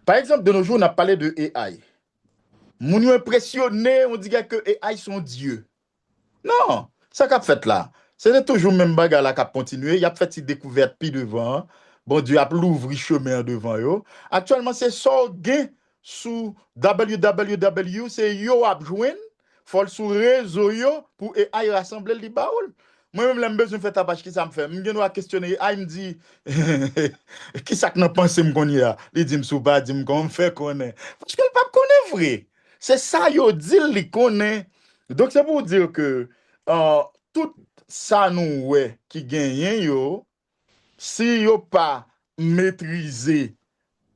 Par exemple, de nos jours, on a parlé de AI. Mon nous impressionné, on dit que AI sont Dieu. Non, ça qu'a fait là. C'est toujours le même bagarre là qui a continué. Il a fait une découverte puis devant. Bon Dieu a l'ouvri chemin devant yo. Actuellement, c'est ça gain sous www, c'est yo a joindre. Faut sur réseau yo pour AI rassembler li baoul. Moi-même, l'aime besoin de faire ta page qui ça me fait. Je vais questionner AI, me dit qui ça que n'a pensé me connaît là. Il dit me sou pas, dit me qu'on fait connaît. Parce que le pape connaît vrai. C'est ça yo dit li connaît. Donc c'est pour dire que tout ça nous ouais qui gagne yo, si yo pas maîtriser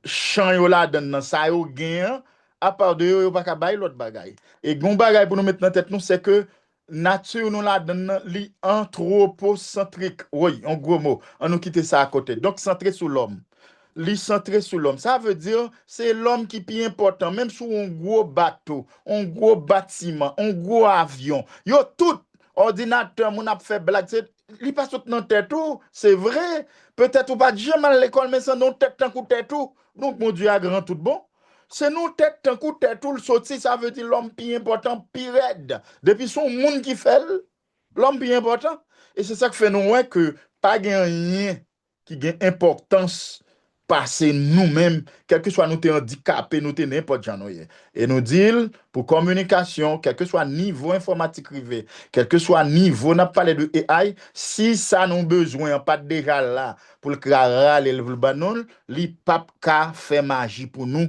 champ yo la dedans ça yo gagne à part de yo pas ka bay l'autre bagay. Et gon bagay pour nous mettre dans tête nous c'est que nature nous la dedans li anthropocentrique. Oui, en gros mot, on nous quitter ça à côté. Donc centré sur l'homme. Li centré sur l'homme. Ça veut dire c'est l'homme qui est plus important même sur un gros bateau, un gros bâtiment, un gros avion. Yo tout ordinateur mon a fait blague c'est li pas tout dans tête tout, c'est vrai. Peut-être ou pas jamais à l'école mais ça non tête tant coup tête tout. Donc mon Dieu a grand tout bon. C'est nous tête tant coup tête tout le sorti ça veut dire l'homme plus important, plus raide. Depuis son monde qui fait l'homme plus important et c'est ça qui fait nous ouais que pas rien qui gagne importance passer nous-mêmes, quel que soit nous t'es handicapé, nous t'es n'importe quoi. Et nous dire, pour communication, quel que soit niveau informatique privé, quel que soit niveau, on a parlé de AI, si ça nous besoin, pas déjà là, pour le râler le banon, li pap ka fait magie pour nous.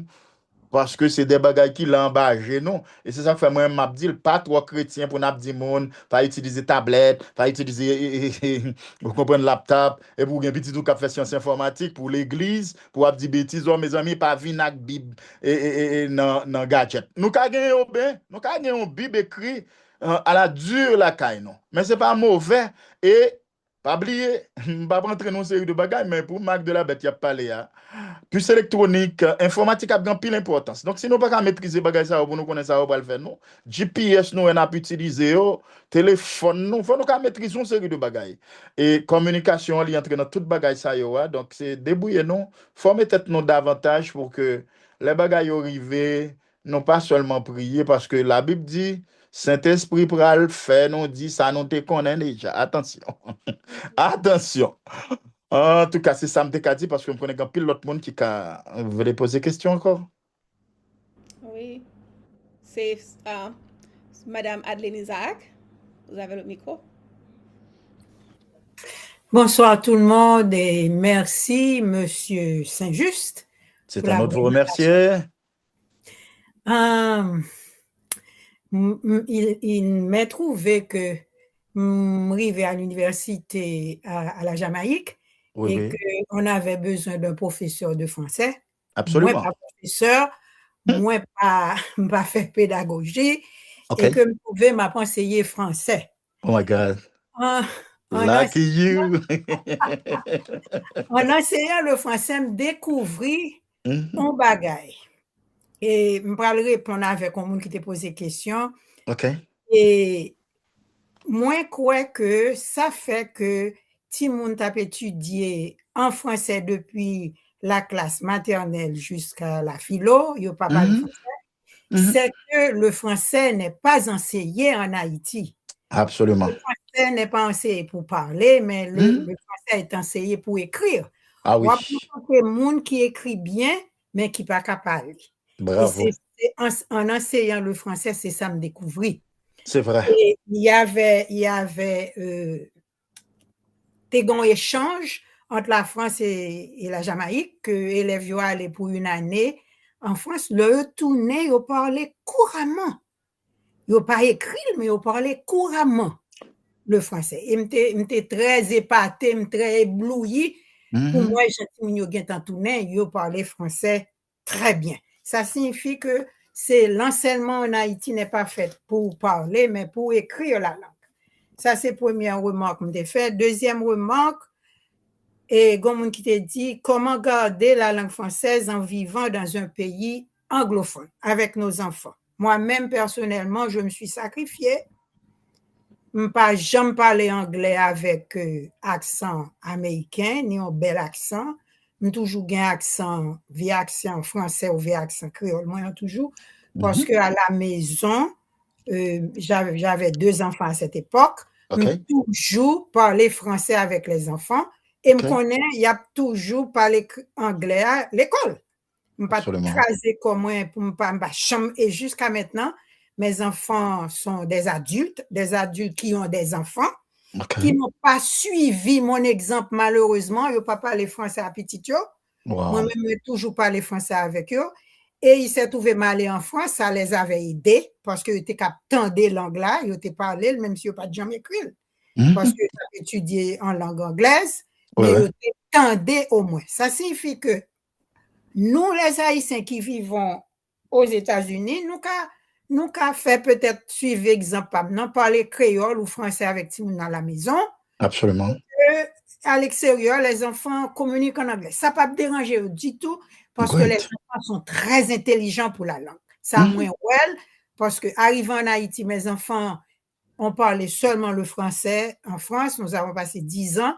Parce que c'est des bagages qui l'embâchent, non? Et c'est ça que fait moi, m'a dit, pas trop chrétien pour n'a dit monde, pas utiliser tablette, pas utiliser, vous comprenez, laptop, et pour un petit tout qui fait science informatique, pour l'église, pour dire bêtises, oh, mes amis, pas venir avec Bible et dans gadget. Nous avons gagné un Bible écrit à la dure la caille, non? Mais c'est pas mauvais. Et, pas oublier, je ne vais pas rentrer dans une série de bagages, mais pour Marc de la Bête, il y a parlé, hein. Puce électronique, informatique a grand pile importance. Donc, si nous pas maîtriser bagay ça, pour nous connaître ça, on va le faire, non. GPS, nous, on a pu utiliser, téléphone, nous, faut nous maîtriser une série de bagages. Et communication, on y entre dans toute bagay ça, donc c'est débrouiller, non. Faut mettre nous davantage pour que les bagages arrivent, non pas seulement prier, parce que la Bible dit, Saint-Esprit pral fait, nous dit, ça nous te connaît déjà. Attention. Attention. En tout cas, c'est ça me dit parce que je connais un pile l'autre monde qui veut poser question encore. Oui, c'est Madame Adeline Isaac. Vous avez le micro. Bonsoir tout le monde et merci Monsieur Saint-Just. C'est un autre vous remercier. Il m'est trouvé que arrivé à l'université à la Jamaïque et qu'on avait besoin d'un professeur de français. Absolument. Moi, pas professeur, moi, pas faire pédagogie et que me pouvait m'enseigner français. Oh my God. Lucky you. En enseignant le français, me découvrir un bagage. Et je vais répondre avec un monde qui t'a posé question. OK. Et moi, crois que ça fait que si moun t'a étudié en français depuis la classe maternelle jusqu'à la philo, il n'y a pas parlé français, c'est que le français n'est pas enseigné en Haïti. Absolument. Le français n'est pas enseigné pour parler, mais le français est enseigné pour écrire. Ah oui. Il y a des gens qui écrit bien, mais qui ne pas parler. Bravo. Et en enseignant le français, c'est ça me découvrir. C'est vrai. Et il y avait t'es un échange entre la France et la Jamaïque, que élèves yo allé pour une année en France, le retourné, ils parlaient couramment. Ils pas écrit, mais ils parlaient couramment le français. Et j'étais très épaté, très ébloui. Pour moi, ils parlaient français très bien. Ça signifie que c'est l'enseignement en Haïti n'est pas fait pour parler, mais pour écrire la langue. Ça, c'est la première remarque que j'ai fait. Deuxième remarque, et comme qui t'a dit, comment garder la langue française en vivant dans un pays anglophone avec nos enfants. Moi-même, personnellement, je me suis sacrifiée. Je n'ai pas jamais parlé anglais avec accent américain, ni un bel accent. J'ai toujours un accent, via accent français ou via accent créole, moi toujours. Parce qu'à la maison, j'avais 2 enfants à cette époque. OK. Toujours parler français avec les enfants. Et OK. me connais, il y a toujours parlé anglais à l'école. Je ne pas Absolument. craser comme moi pour me pas et jusqu'à maintenant, mes enfants sont des adultes qui ont des enfants, OK. qui n'ont pas suivi mon exemple malheureusement. Ils n'ont pas parlé français à petit yo. Wow. Moi-même, je toujours parlé français avec eux. Et ils s'est trouvé mal en France, ça les avait aidés parce qu'ils étaient capables de langue là, ils étaient parlé, même si ils n'ont pas jamais écrit. Parce qu'ils avaient étudié en langue anglaise, mais ils étaient tendés au moins. Ça signifie que nous, les Haïtiens qui vivons aux États-Unis, nous avons fait peut-être suivre exemple, non parler créole ou français avec Timoun à la maison. Absolument. À l'extérieur, les enfants communiquent en anglais. Ça ne va pas déranger du tout parce que les enfants sont très intelligents pour la langue. Ça moins well parce que arrivant en Haïti, mes enfants ont parlé seulement le français en France. Nous avons passé 10 ans.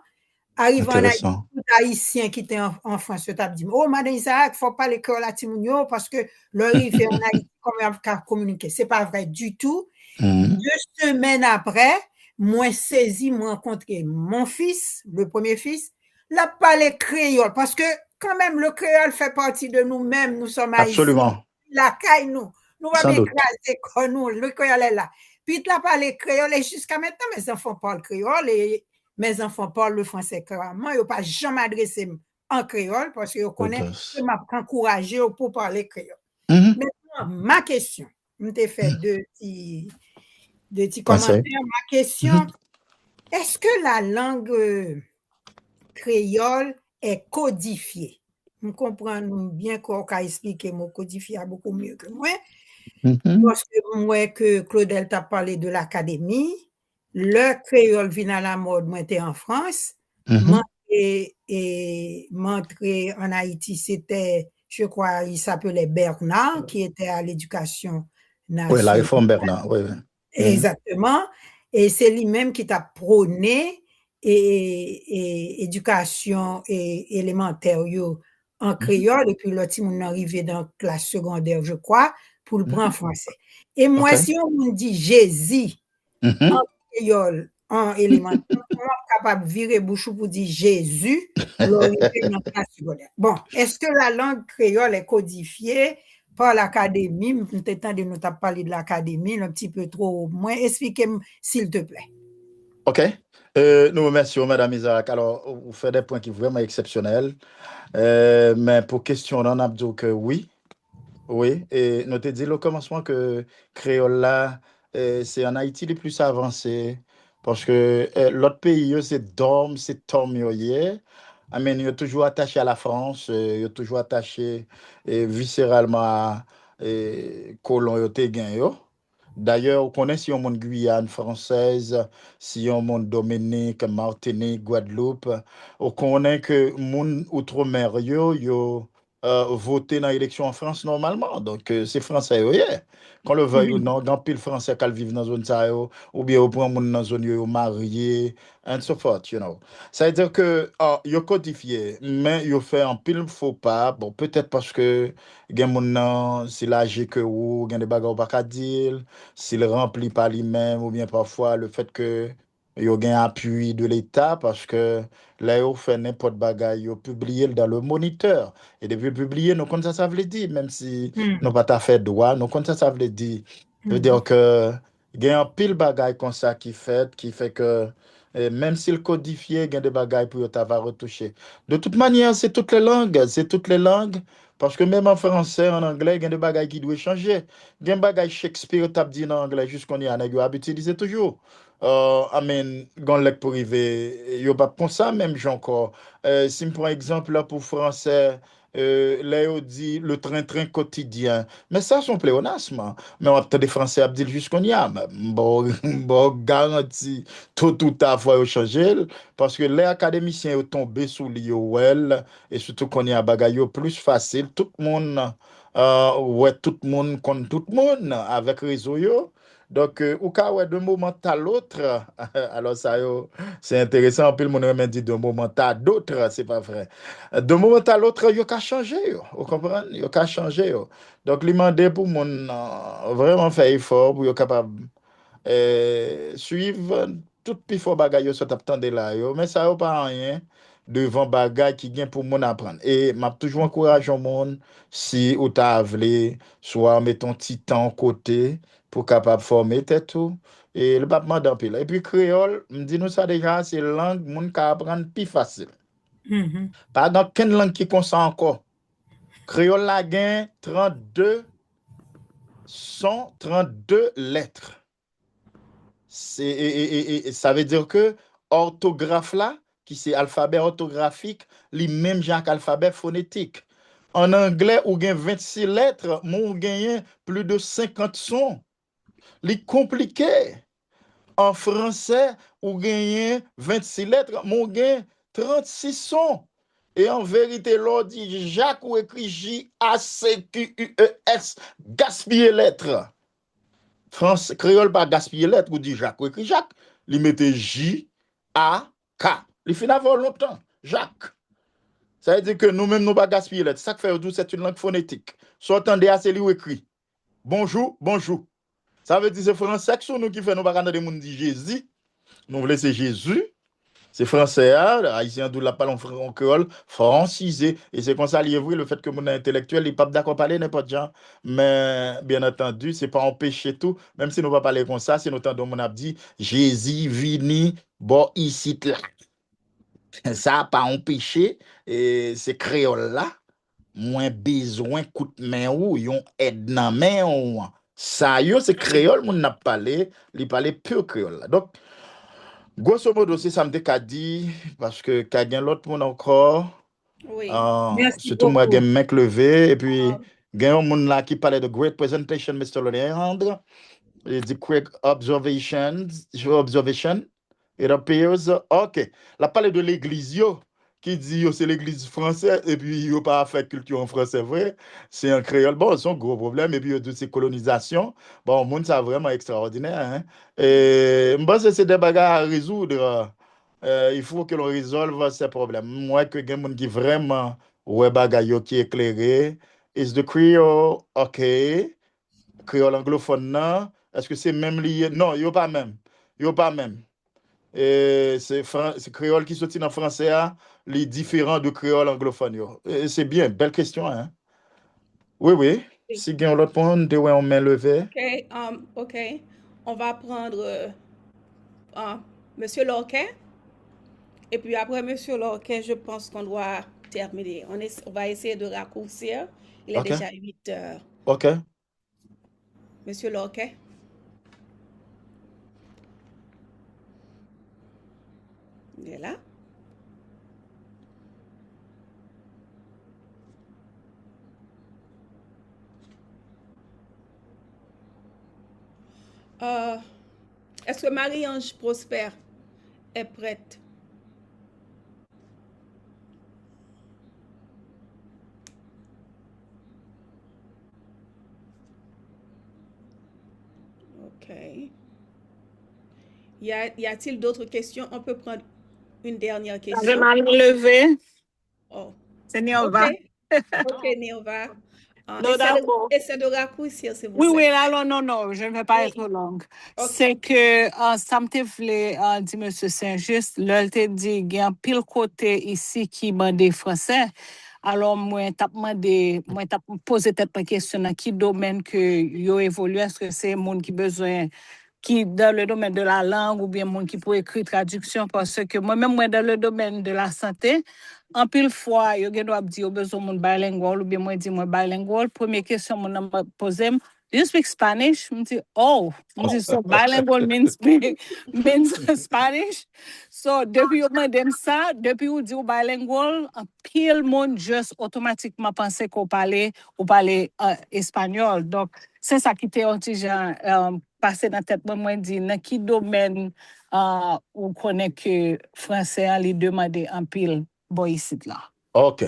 Arrivant en Haïti, tout Haïtien qui était en France, je t'ai dit, oh, Madame Isaac, il ne faut pas l'école à Timounio parce que leur rivière en Haïti, comment communiquer. Ce n'est pas vrai du tout. 2 semaines après, moi saisi, moi rencontré mon fils, le premier fils, l'a parlé créole parce que quand même le créole fait partie de nous-mêmes, nous sommes haïtiens. Absolument. La caille nous va écraser comme nous, le créole est là. Puis il a parlé créole et jusqu'à maintenant mes enfants parlent créole et mes enfants parlent le français couramment. Ils n'ont pas jamais adressé en créole parce qu'ils connaissent que m'a encouragé pour parler créole. Maintenant, ma question, je t'ai fait 2 petits commentaires. Ma question, est-ce que la langue créole est codifiée? Je comprends bien qu'on a expliqué mon codifié beaucoup mieux que moi. Parce que moi, que Claudel t'a parlé de l'académie, le créole vient à la mode, moi, j'étais en France. M'entrer en Haïti, c'était, je crois, il s'appelait Bernard, qui était à l'éducation nationale. Oui, la réforme Bernard, oui. Exactement. Et c'est lui-même qui t'a prôné et éducation et élémentaire en créole. Et puis, là, si on est arrivé dans la classe secondaire, je crois, pour le prendre en français. Et moi, si on me dit Jésus en créole, en élémentaire, on est capable de virer bouche pour dire Jésus, dans la classe secondaire. Bon, est-ce que la langue créole est codifiée par l'académie? Peut-être que nous avons parlé de l'académie un petit peu trop moins. Expliquez-moi, s'il te plaît. OK. Nous remercions, Madame Isaac. Alors, vous faites des points qui sont vraiment exceptionnels. Mais pour question, on a dit que oui. Oui. Et nous te dit au commencement que créole là, c'est en Haïti le plus avancé. Parce que l'autre pays, c'est Dom, c'est Tom, il est toujours attaché à la France, il est toujours attaché viscéralement à colon yo. D'ailleurs, on connaît si on monde Guyane française, si on monde Dominique, Martinique, Guadeloupe, on connaît que monde outre-mer yo voté dans l'élection en France normalement. Donc c'est français yeah. Quand le veuille ou non, dans pile français qui vivent dans zone ça ou bien au point monde dans zone yo marié and so forth, you know. Ça veut dire que yo codifié, mais yo fait un pile faux pas. Bon, peut-être parce que gen moun nan s'il agit que ou gen des bagages pas qu'à dire, s'il remplit pas lui-même ou bien parfois le fait que yo gen appui de l'État parce que là yo fait n'importe bagage yo publié dans le moniteur et depuis publier nous comme ça veut dire même si nous pas ta fait droit nous comme ça veut dire. Ça veut dire que gen un pile bagage comme ça qui fait que Et même s'il codifié, il y a des bagages pour va retoucher. De toute manière, c'est toutes les langues. C'est toutes les langues. Parce que même en français, en anglais, il y a des bagages qui doivent changer. Il y a des bagages Shakespeare t'a dit en anglais, jusqu'on y a, on a utilisé toujours. Amen, quand le privé, il n'y a pas comme ça, même j'ai encore. Si je prends exemple là pour français, là, on dit le train-train quotidien. Mais ça, c'est un pléonasme. Mais on va peut-être des Français à dire jusqu'on y a. Mais bon, bon, garanti, tout à fait changé. Parce que les académiciens sont tombés sous l'IOL et surtout qu'on y a bagaille plus facile. Tout le monde, ouais, tout le monde contre tout le monde avec réseau. Yo. Donc, au cas où d'un moment à l'autre, alors ça, c'est intéressant. Puis le monde même dit d'un moment à l'autre, c'est pas vrai. D'un moment à l'autre, il y a changé. Vous comprenez? Il y a changé. Donc, il m'a pour mon vraiment faire effort pour être capable suivre tout plus fort bagay yo sur attendre là yo mais ça yo pas rien devant bagay qui gain pour mon apprendre et m'a toujours encouragé au monde si ou ta vle soit mettons petit temps côté pour capable former tête tout et le pas en pile et puis créole me dit nous ça déjà c'est langue monde ka apprendre plus facile pas dans quelle langue qui comme ça encore créole la gain 132 lettres. Et ça veut dire que orthographe là, qui c'est alphabet orthographique, les mêmes genre qu'alphabet phonétique. En anglais, ou gain 26 lettres, mon gagne plus de 50 sons. Les compliqué. En français, ou gagne 26 lettres, mon gagne 36 sons. Et en vérité, l'on dit Jacques ou écrit J-A-C-Q-U-E-S, gaspiller lettres. France, créole pas gaspiller lettres, ou dit Jacques, ou écrit Jacques, il mettait J-A-K. Il finit avoir longtemps, Jacques. Ça veut dire que nous-mêmes, nous pas gaspiller lettres. Ça fait c'est une langue phonétique. Soit attendez à celui où écrit. Bonjour, bonjour. Ça veut dire que c'est français que nous qui fait nous pas quand des gens dit Jésus. Nous voulons c'est Jésus. C'est français, haïtien d'où la parle en créole, francisé. Et c'est comme ça, lié le fait que mon intellectuel n'est pas d'accord parler n'importe gens. Mais bien entendu, c'est pas empêcher tout. Même si nous ne pas parler comme ça, c'est nous entendons mon dit Jésus vini, bon, ici, là. Ça n'a pas empêché. Et c'est créole là. Moins besoin coup de main ou yon aide dans main ou. Ça, c'est créole, mon n'a parlé, il parle peu créole là. Donc, grosso modo, c'est ça me dit parce que quand il y a l'autre monde encore, Oui. Merci surtout moi, j'ai beaucoup. mec levé, et puis il y a un monde là qui parlait de great presentation, Mr. Leandre. Il dit quick observation, it appears, ok. La parle de l'église, yo, qui dit yo, c'est l'église française, et puis yo pas fait culture en français vrai, c'est en créole. Bon, c'est un gros problème, et puis de ces colonisations, bon, le monde, c'est vraiment extraordinaire, hein. Et je pense que c'est des bagages à résoudre. Il faut que l'on résolve ces problèmes. Moi, que quelqu'un qui vraiment, ouais, bagaille yo qui est éclairé, is the Creole, ok. Créole anglophone, non? Est-ce que c'est même lié? Non, il n'y a pas même. Il n'y a pas même. Et c'est créole qui sortit en français, hein, les différents de créole anglophone. Et c'est bien, belle question. Hein? Oui, oui. Oui. Si il y a l'autre point, on met levé. OK. On va prendre Monsieur Lorquet. Et puis après Monsieur Lorquet, je pense qu'on doit terminer. On va essayer de raccourcir. Il est OK. déjà 8 heures. OK. Monsieur Lorquet. Il est là. Est-ce que Marie-Ange Prosper est prête? OK. Y a-t-il d'autres questions? On peut prendre une dernière J'ai question. mal levé. Oh. C'est Néova. OK, Néova. Non, d'accord. Essaie de raccourcir, s'il vous Oui, plaît. oui, alors non, je ne vais pas Oui. être longue. Ok. C'est que ça me voulait dire, M. Saint-Just, là, te dit, il y a un pile côté ici qui m'a des français. Alors, moi, t'as posé cette question dans quel domaine que yo évolue, est-ce que c'est monde qui besoin qui dans le domaine de la langue ou bien monde qui peut écrire traduction parce que moi-même moi dans le domaine de la santé en pile fois yo gen doit dire besoin monde bilingual ou bien moi dit moi bilingual première question mon m'a posé do you speak Spanish? Me dit, oh, me dit, so bilingual means Spanish. So, depuis yo mandem ça, depuis ou dit ou bilingual, un pile monde juste automatiquement pensé qu'on parlait espagnol. Donc, c'est ça qui était un petit genre passé dans tête moi dit dans qui domaine ou connaît que français a lui demandé un pile boy ici là. OK.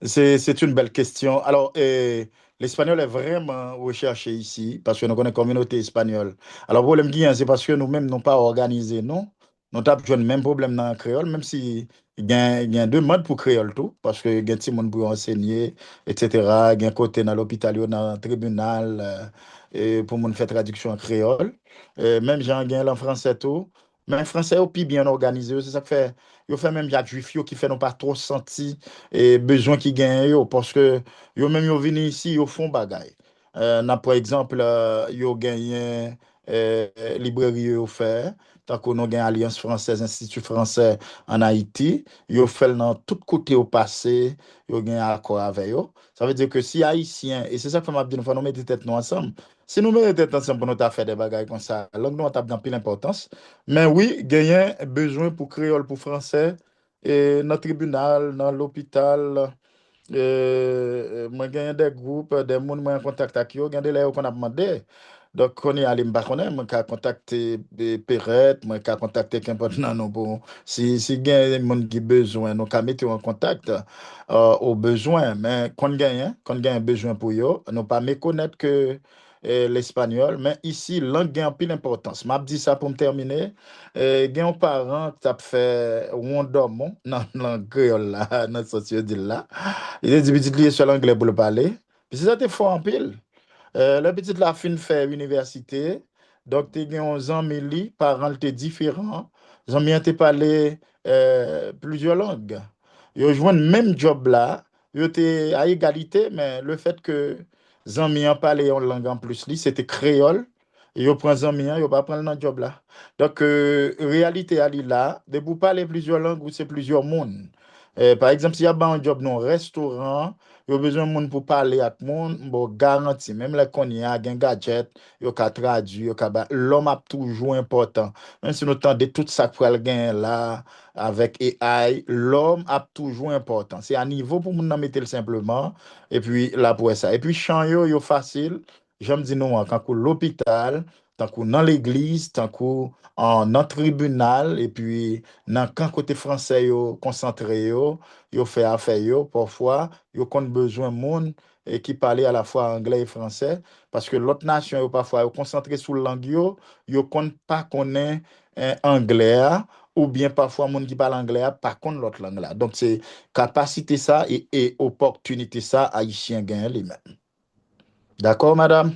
C'est une belle question. Alors, l'espagnol est vraiment recherché ici parce que nous connaissons une communauté espagnole. Alors, le problème, Guy, c'est parce que nous-mêmes n'avons pas organisé, non? Nous avons le même problème dans le créole, même si il y a deux modes pour créole tout, parce que il y a des gens pour enseigner, etc. Il y a un côté dans l'hôpital, dans le tribunal, pour nous faire traduction en créole. Même j'ai un en français tout. Mais en français, au plus bien organisé, c'est ça que fait. Il fait même Jacques Juif qui fait non pas trop senti et besoin qui gagne yo parce que yo même yo vini ici yo font bagay. Par exemple yo gagné librairie yo fait tant qu'on a gagné Alliance française Institut français en Haïti, yo fait dans tout côté au passé, yo gagné accord avec yo. Ça veut dire que si haïtien et c'est ça que m'a dit nous faut nous mettre tête nous ensemble. Si nous mettons tête ensemble pour nous faire des bagages comme ça, langue nous tape dans pile importance. Mais oui, gagner besoin pour créole pour français et dans le tribunal, dans l'hôpital, moi gagne des groupes, des gens moi en contact avec eux, gagne des qu'on a demandé. Donc on est allé me connaître, moi ka contacter des Perrette, moi ka contacter qu'importe non non bon si gagne des gens qui besoin, nous ka mettre en contact au besoin, mais quand gagne besoin pour eux, nous pas méconnaître que l'espagnol, mais ici, langue gagne pile importance. M'a dit ça pour me terminer. Gagne un parent qui a fait un dormant dans la langue créole là, dans ce société là. Il a dit petit lié sur l'anglais pour le parler. Puis ça te fort en pile. Le petit la fin fait université. Donc tu as 11 ans mais li, parents étaient différents. Ils ont bien te parler plusieurs langues. Ils ont joué le même job là. Ils étaient à égalité, mais le fait que Zami en parler en langue en plus, c'était créole. Et yo prend Zami, yo pas prendre dans job là. Donc, réalité à là, de vous parler plusieurs langues ou c'est plusieurs mondes. Par exemple, s'il y a un job dans un restaurant, il y a besoin de monde pour parler avec monde, bon, garanti, même les qu'on y a, un gadget, il y a traduire, l'homme a toujours important. Même si nous tendons tout ça pour le gain là, avec AI, l'homme a toujours important. C'est à niveau pour nous mettre le simplement, et puis là pour ça. Et puis, champ yo facile, j'aime dire non, quand qu'on l'hôpital, tant qu'on dans l'église, tant qu'on en dans tribunal, et puis dans quand côté français yo concentré yo fait affaire yo parfois yo compte besoin monde et qui parle à la fois anglais et français parce que l'autre nation yo parfois yo concentré sur langue yo compte pas connaît anglais ou bien parfois monde qui parle anglais pas connaît l'autre langue là. Donc c'est capacité ça et opportunité ça haïtien gagne lui-même. D'accord madame?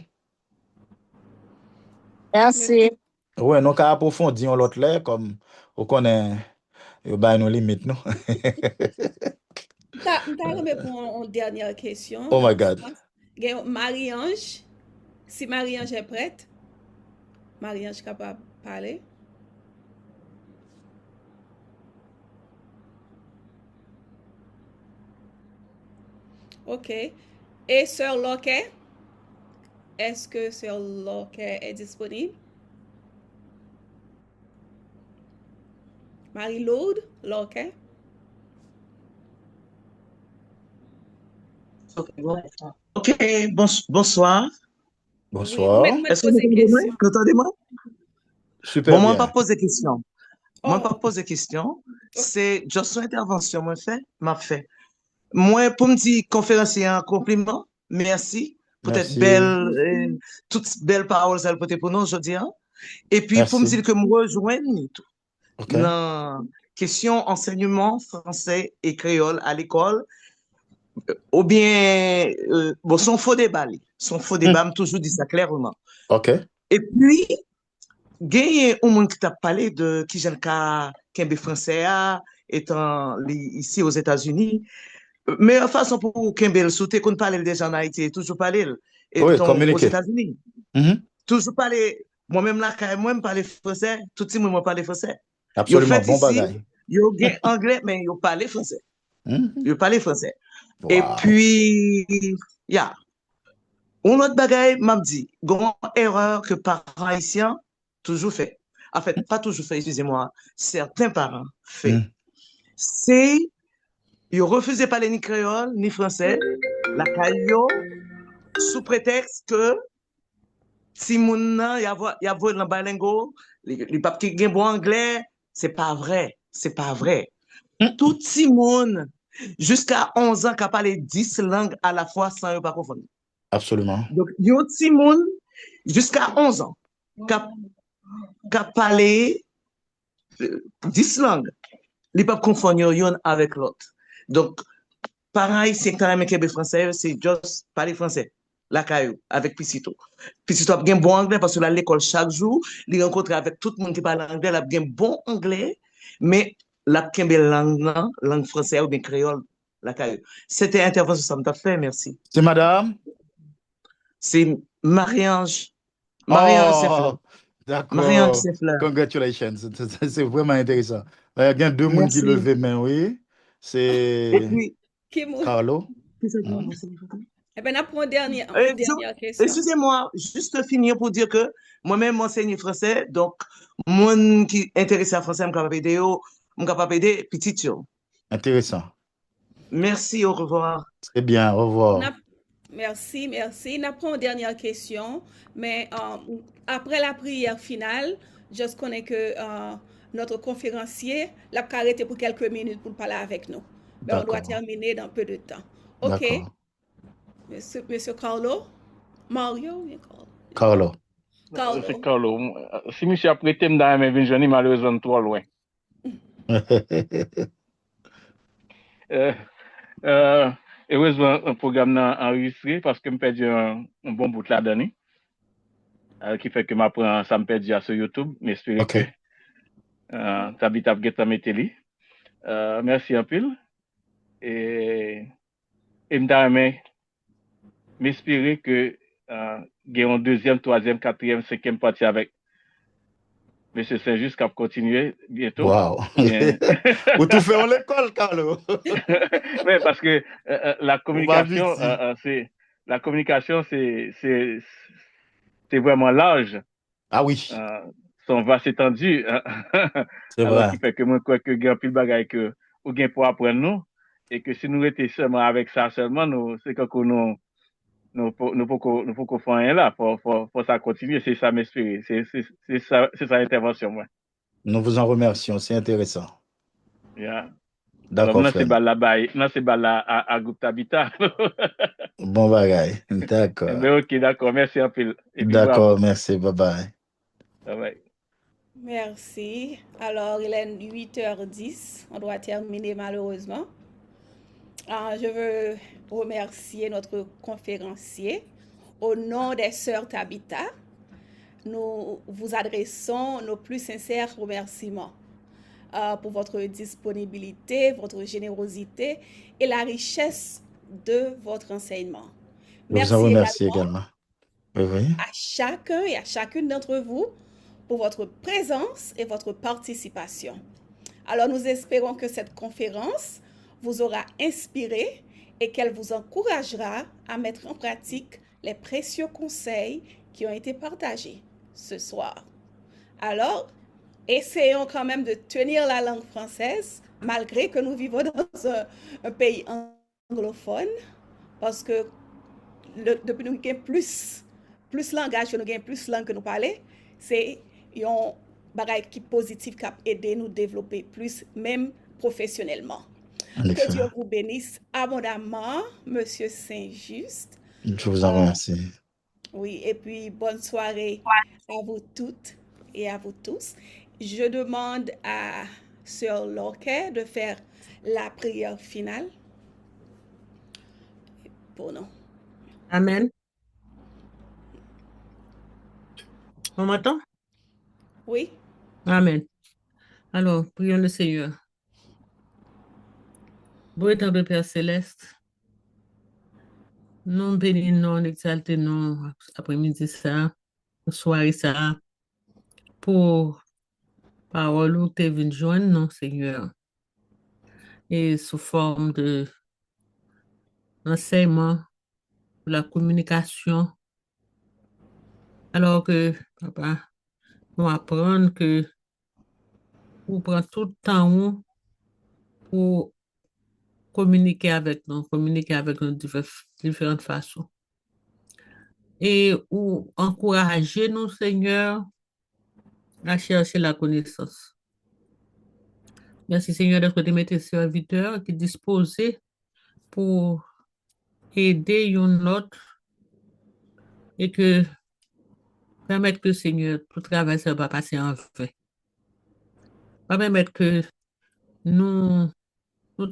Merci. Ouais, nous avons approfondi l'autre là comme on connaît nos limites non. T'as pour une dernière question. Oh my God. Marie-Ange, si Marie-Ange est prête, Marie-Ange est capable de parler. OK. Et Sœur Loquet, est-ce que Sœur Loquet est disponible? Marie-Laude Loquet? Ok, bonsoir. Bonsoir. Oui, Est-ce que vous entendez-moi? Super Bon, bien. moi, pas poser question. Moi, Oh. pas poser question. C'est juste une intervention, m'a fait. Moi, pour me dire conférencier un compliment, merci. Peut-être belle, toutes belles paroles, ça peut être pour nous aujourd'hui. Et puis, pour me dire que moi, rejoigne tout. Dans question enseignement français et créole à l'école, ou bien, bon, son faux débat, m'a toujours dit ça clairement. OK. Et puis, il y a un monde qui t'a parlé de qui j'aime qu'un français étant ici aux États-Unis. Meilleure façon pour Kimbel sauter qu'on parle déjà en Haïti, toujours parler et oui, aux États-Unis. Toujours parler Moi-même là, quand moi, je parle français, tout le monde parle français. Yo Absolument, fait bon ici, bagaille. yo gen anglais, mais yo parle français. Mhm. Yo parle français. Et Wow. puis, yeah. Un autre bagaille, m'a dit, une erreur que parents haïtiens toujours fait. En fait, pas toujours fait, excusez-moi, certains parents fait. Mhm. C'est, ils refusaient parler ni créole, ni français, la caillou, sous prétexte que si moun nan, y a dans bilingue, les papes qui gen bon anglais, c'est pas vrai. C'est pas vrai. Tout si moun, jusqu'à 11 ans, qui parle 10 langues à la fois sans yo pas confondre. Absolument. Donc, yon ti moun, jusqu'à 11 ans, qui parle 10 langues, ils peuvent confondre yon avec l'autre. Donc, pareil, c'est quand même un français, c'est juste parler français. La caillou, avec Pisito. Pisito a bien bon anglais parce que à l'école chaque jour, il rencontre avec tout le monde qui parle anglais, il a bien bon anglais, mais la kembe langue française ou bien créole, la caillou. C'était intervention, ça m'a fait, merci. C'est madame? C'est Marie-Ange. Marie-Ange Saint-Fleur. Oh, d'accord. Marie-Ange Saint-Fleur. Congratulations. C'est vraiment intéressant. Il y a bien deux personnes qui Merci. lèvent main, oui. Et C'est puis, Carlo. Mhm. Eh bien, on prend une dernière question. Excusez-moi, juste finir pour dire que moi-même, m'enseigne français, donc, mon qui est intéressé à français, je suis capable d'aider, je suis capable d'aider petit yo. Intéressant. Merci, au revoir. Très bien, au revoir. Merci, merci. On prend une dernière question, mais après la prière finale, je connais que notre conférencier l'a arrêté pour quelques minutes pour parler avec nous. Mais on doit terminer dans peu de temps. OK. Monsieur Carlo? Mario? Carlo. C'est Carlo. Si monsieur a prêté dans mes vignes, malheureusement trop loin. Heureusement, un programme enregistré parce que je perdu un bon bout de la d'année. Qui fait que ça me perdu sur YouTube. Mais j'espère que Tabitha Geta Meteli. Merci un peu. Et m'espérer que il y a une deuxième, troisième, quatrième, cinquième partie avec M. Saint-Just qui va continuer bientôt. Wow. Vous tout fait en l'école, Carlo. Oui, parce que la communication, c'est vraiment large. Ah oui. Son vaste étendu. C'est alors, vrai. qui fait que moi, je crois que il y a plus de bagages que ou gain pour apprendre nous. Et que si nous étions seulement avec ça seulement, c'est que nous pouvons faire rien là. Pour ça continuer. C'est ça m'espérer. C'est ça l'intervention, moi. Nous vous en remercions. C'est intéressant. Yeah. D'accord, frère. C'est là à groupe Tabitha. Bon bagaille. D'accord. Mais ok, d'accord. Merci un peu. D'accord, merci. Bye bye. Bye bye. Merci. Alors, il est 8h10. On doit terminer malheureusement. Je veux remercier notre conférencier. Au nom des sœurs Tabitha, nous vous adressons nos plus sincères remerciements pour votre disponibilité, votre générosité et la richesse de votre enseignement. Merci. Je vous en remercie également. Oui. À chacun et à chacune d'entre vous pour votre présence et votre participation. Alors, nous espérons que cette conférence vous aura inspiré et qu'elle vous encouragera à mettre en pratique les précieux conseils qui ont été partagés ce soir. Alors, essayons quand même de tenir la langue française, malgré que nous vivons dans un pays anglophone, parce que depuis nous avons plus langage, nous avons plus langue que nous parlons, c'est un bagage qui positif qui a aidé nous développer plus, même professionnellement. Que Dieu vous bénisse abondamment, Monsieur Saint-Just. Je vous en remercie. Oui, et puis bonne soirée à vous toutes et à vous tous. Je demande à Sœur Lorquet de faire la prière finale pour nous. Amen. On m'entend? Oui. Amen. Alors, prions le Seigneur. Bon éternel Père Céleste, nous bénissons, nous exaltons après-midi ça, soirée ça, pour parole ou te vin joindre, non, Seigneur, et sous forme de enseignement, de la communication, alors que, papa, nous apprenons que vous prenez tout le temps pour communiquer avec nous de différentes façons. Et ou encourager nous, Seigneur, à chercher la connaissance. Merci, Seigneur, d'être de mes serviteurs qui disposés pour aider un autre et que permettre que, Seigneur, tout travail ne va pas passer en vain. Pas permettre que nous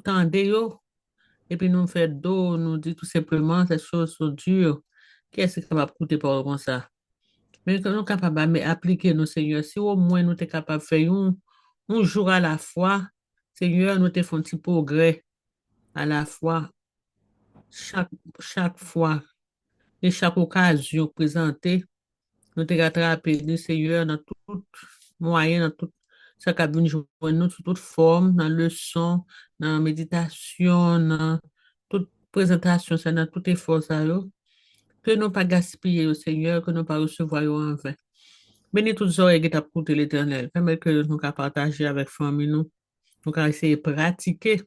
tendions et puis nous faire d'eau, nous dit tout simplement ces choses sont dures. Qu'est-ce qui est capable de coûter pour comme ça? Mais que nous sommes capables d'appliquer nos Seigneur. Si au moins nous sommes capables de faire un jour à la fois, Seigneur, nous te faisons un petit progrès à la fois, chaque fois et chaque occasion présentée, nous te rattraper, nous, Seigneur, dans tout moyen, dans tout ça qui a venu joindre nous, sous toute forme, dans leçon, dans méditation, dans toute présentation, ça, dans tout effort, ça, que nous pas gaspiller au Seigneur, que nous pas recevoir en vain. Bénis toutes les oreilles qui t'ont écouté l'Éternel. Permets que nous puissions partager avec famille, nous puissions essayer de pratiquer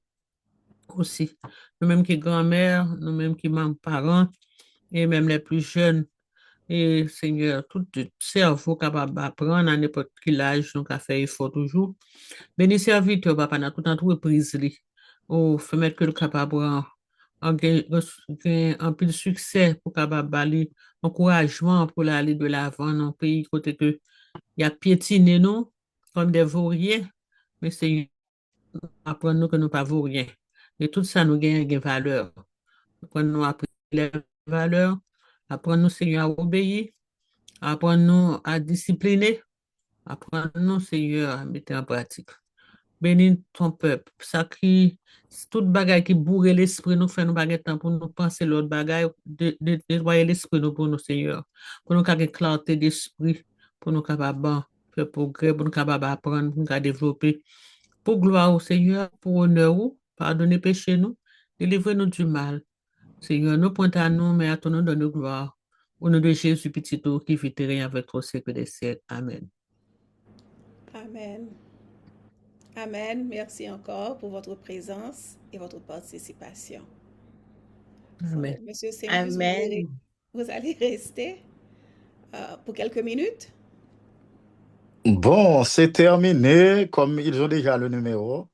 aussi. Nous-mêmes qui grand-mère, nous-mêmes qui parents, et même les plus jeunes. Et Seigneur, tout le cerveau capable d'apprendre à n'importe quel âge, nous avons fait effort toujours. Bénis serviteur, papa, dans toute entreprise, ou fait mettre que le capable un peu de succès pour capable aller encouragement pour aller de l'avant dans le pays côté que il y a piétiné nous comme des vauriens, mais c'est apprendre nous que nous pas vauriens. Et tout ça nous gagne des valeurs. Apprendre nous à les valeurs, apprendre nous Seigneur à obéir, apprendre nous à discipliner, apprendre nous Seigneur à mettre en pratique. Bénis ton peuple. Ça qui, toute bagaille qui bourre l'esprit, nous fait nous baguettes temps pour nous penser l'autre bagaille, nettoyer l'esprit nous pour nous, Seigneur. Pour nous avoir une clarté d'esprit, pour nous capables faire progrès, pour nous capables d'apprendre, pour nous développer. Pour gloire au Seigneur, pour honneur, pardonner péché nous, délivrer-nous du mal. Seigneur, nous pointe à nous, mais à ton nom de nos gloire. Au nom de Jésus, petit tout, qui vit rien avec toi, siècle des siècles. Amen. Amen. Amen. Merci encore pour votre présence et votre participation. Amen. So, Monsieur Saint-Just, Amen. vous allez rester pour quelques minutes. Bon, c'est terminé. Comme ils ont déjà le numéro,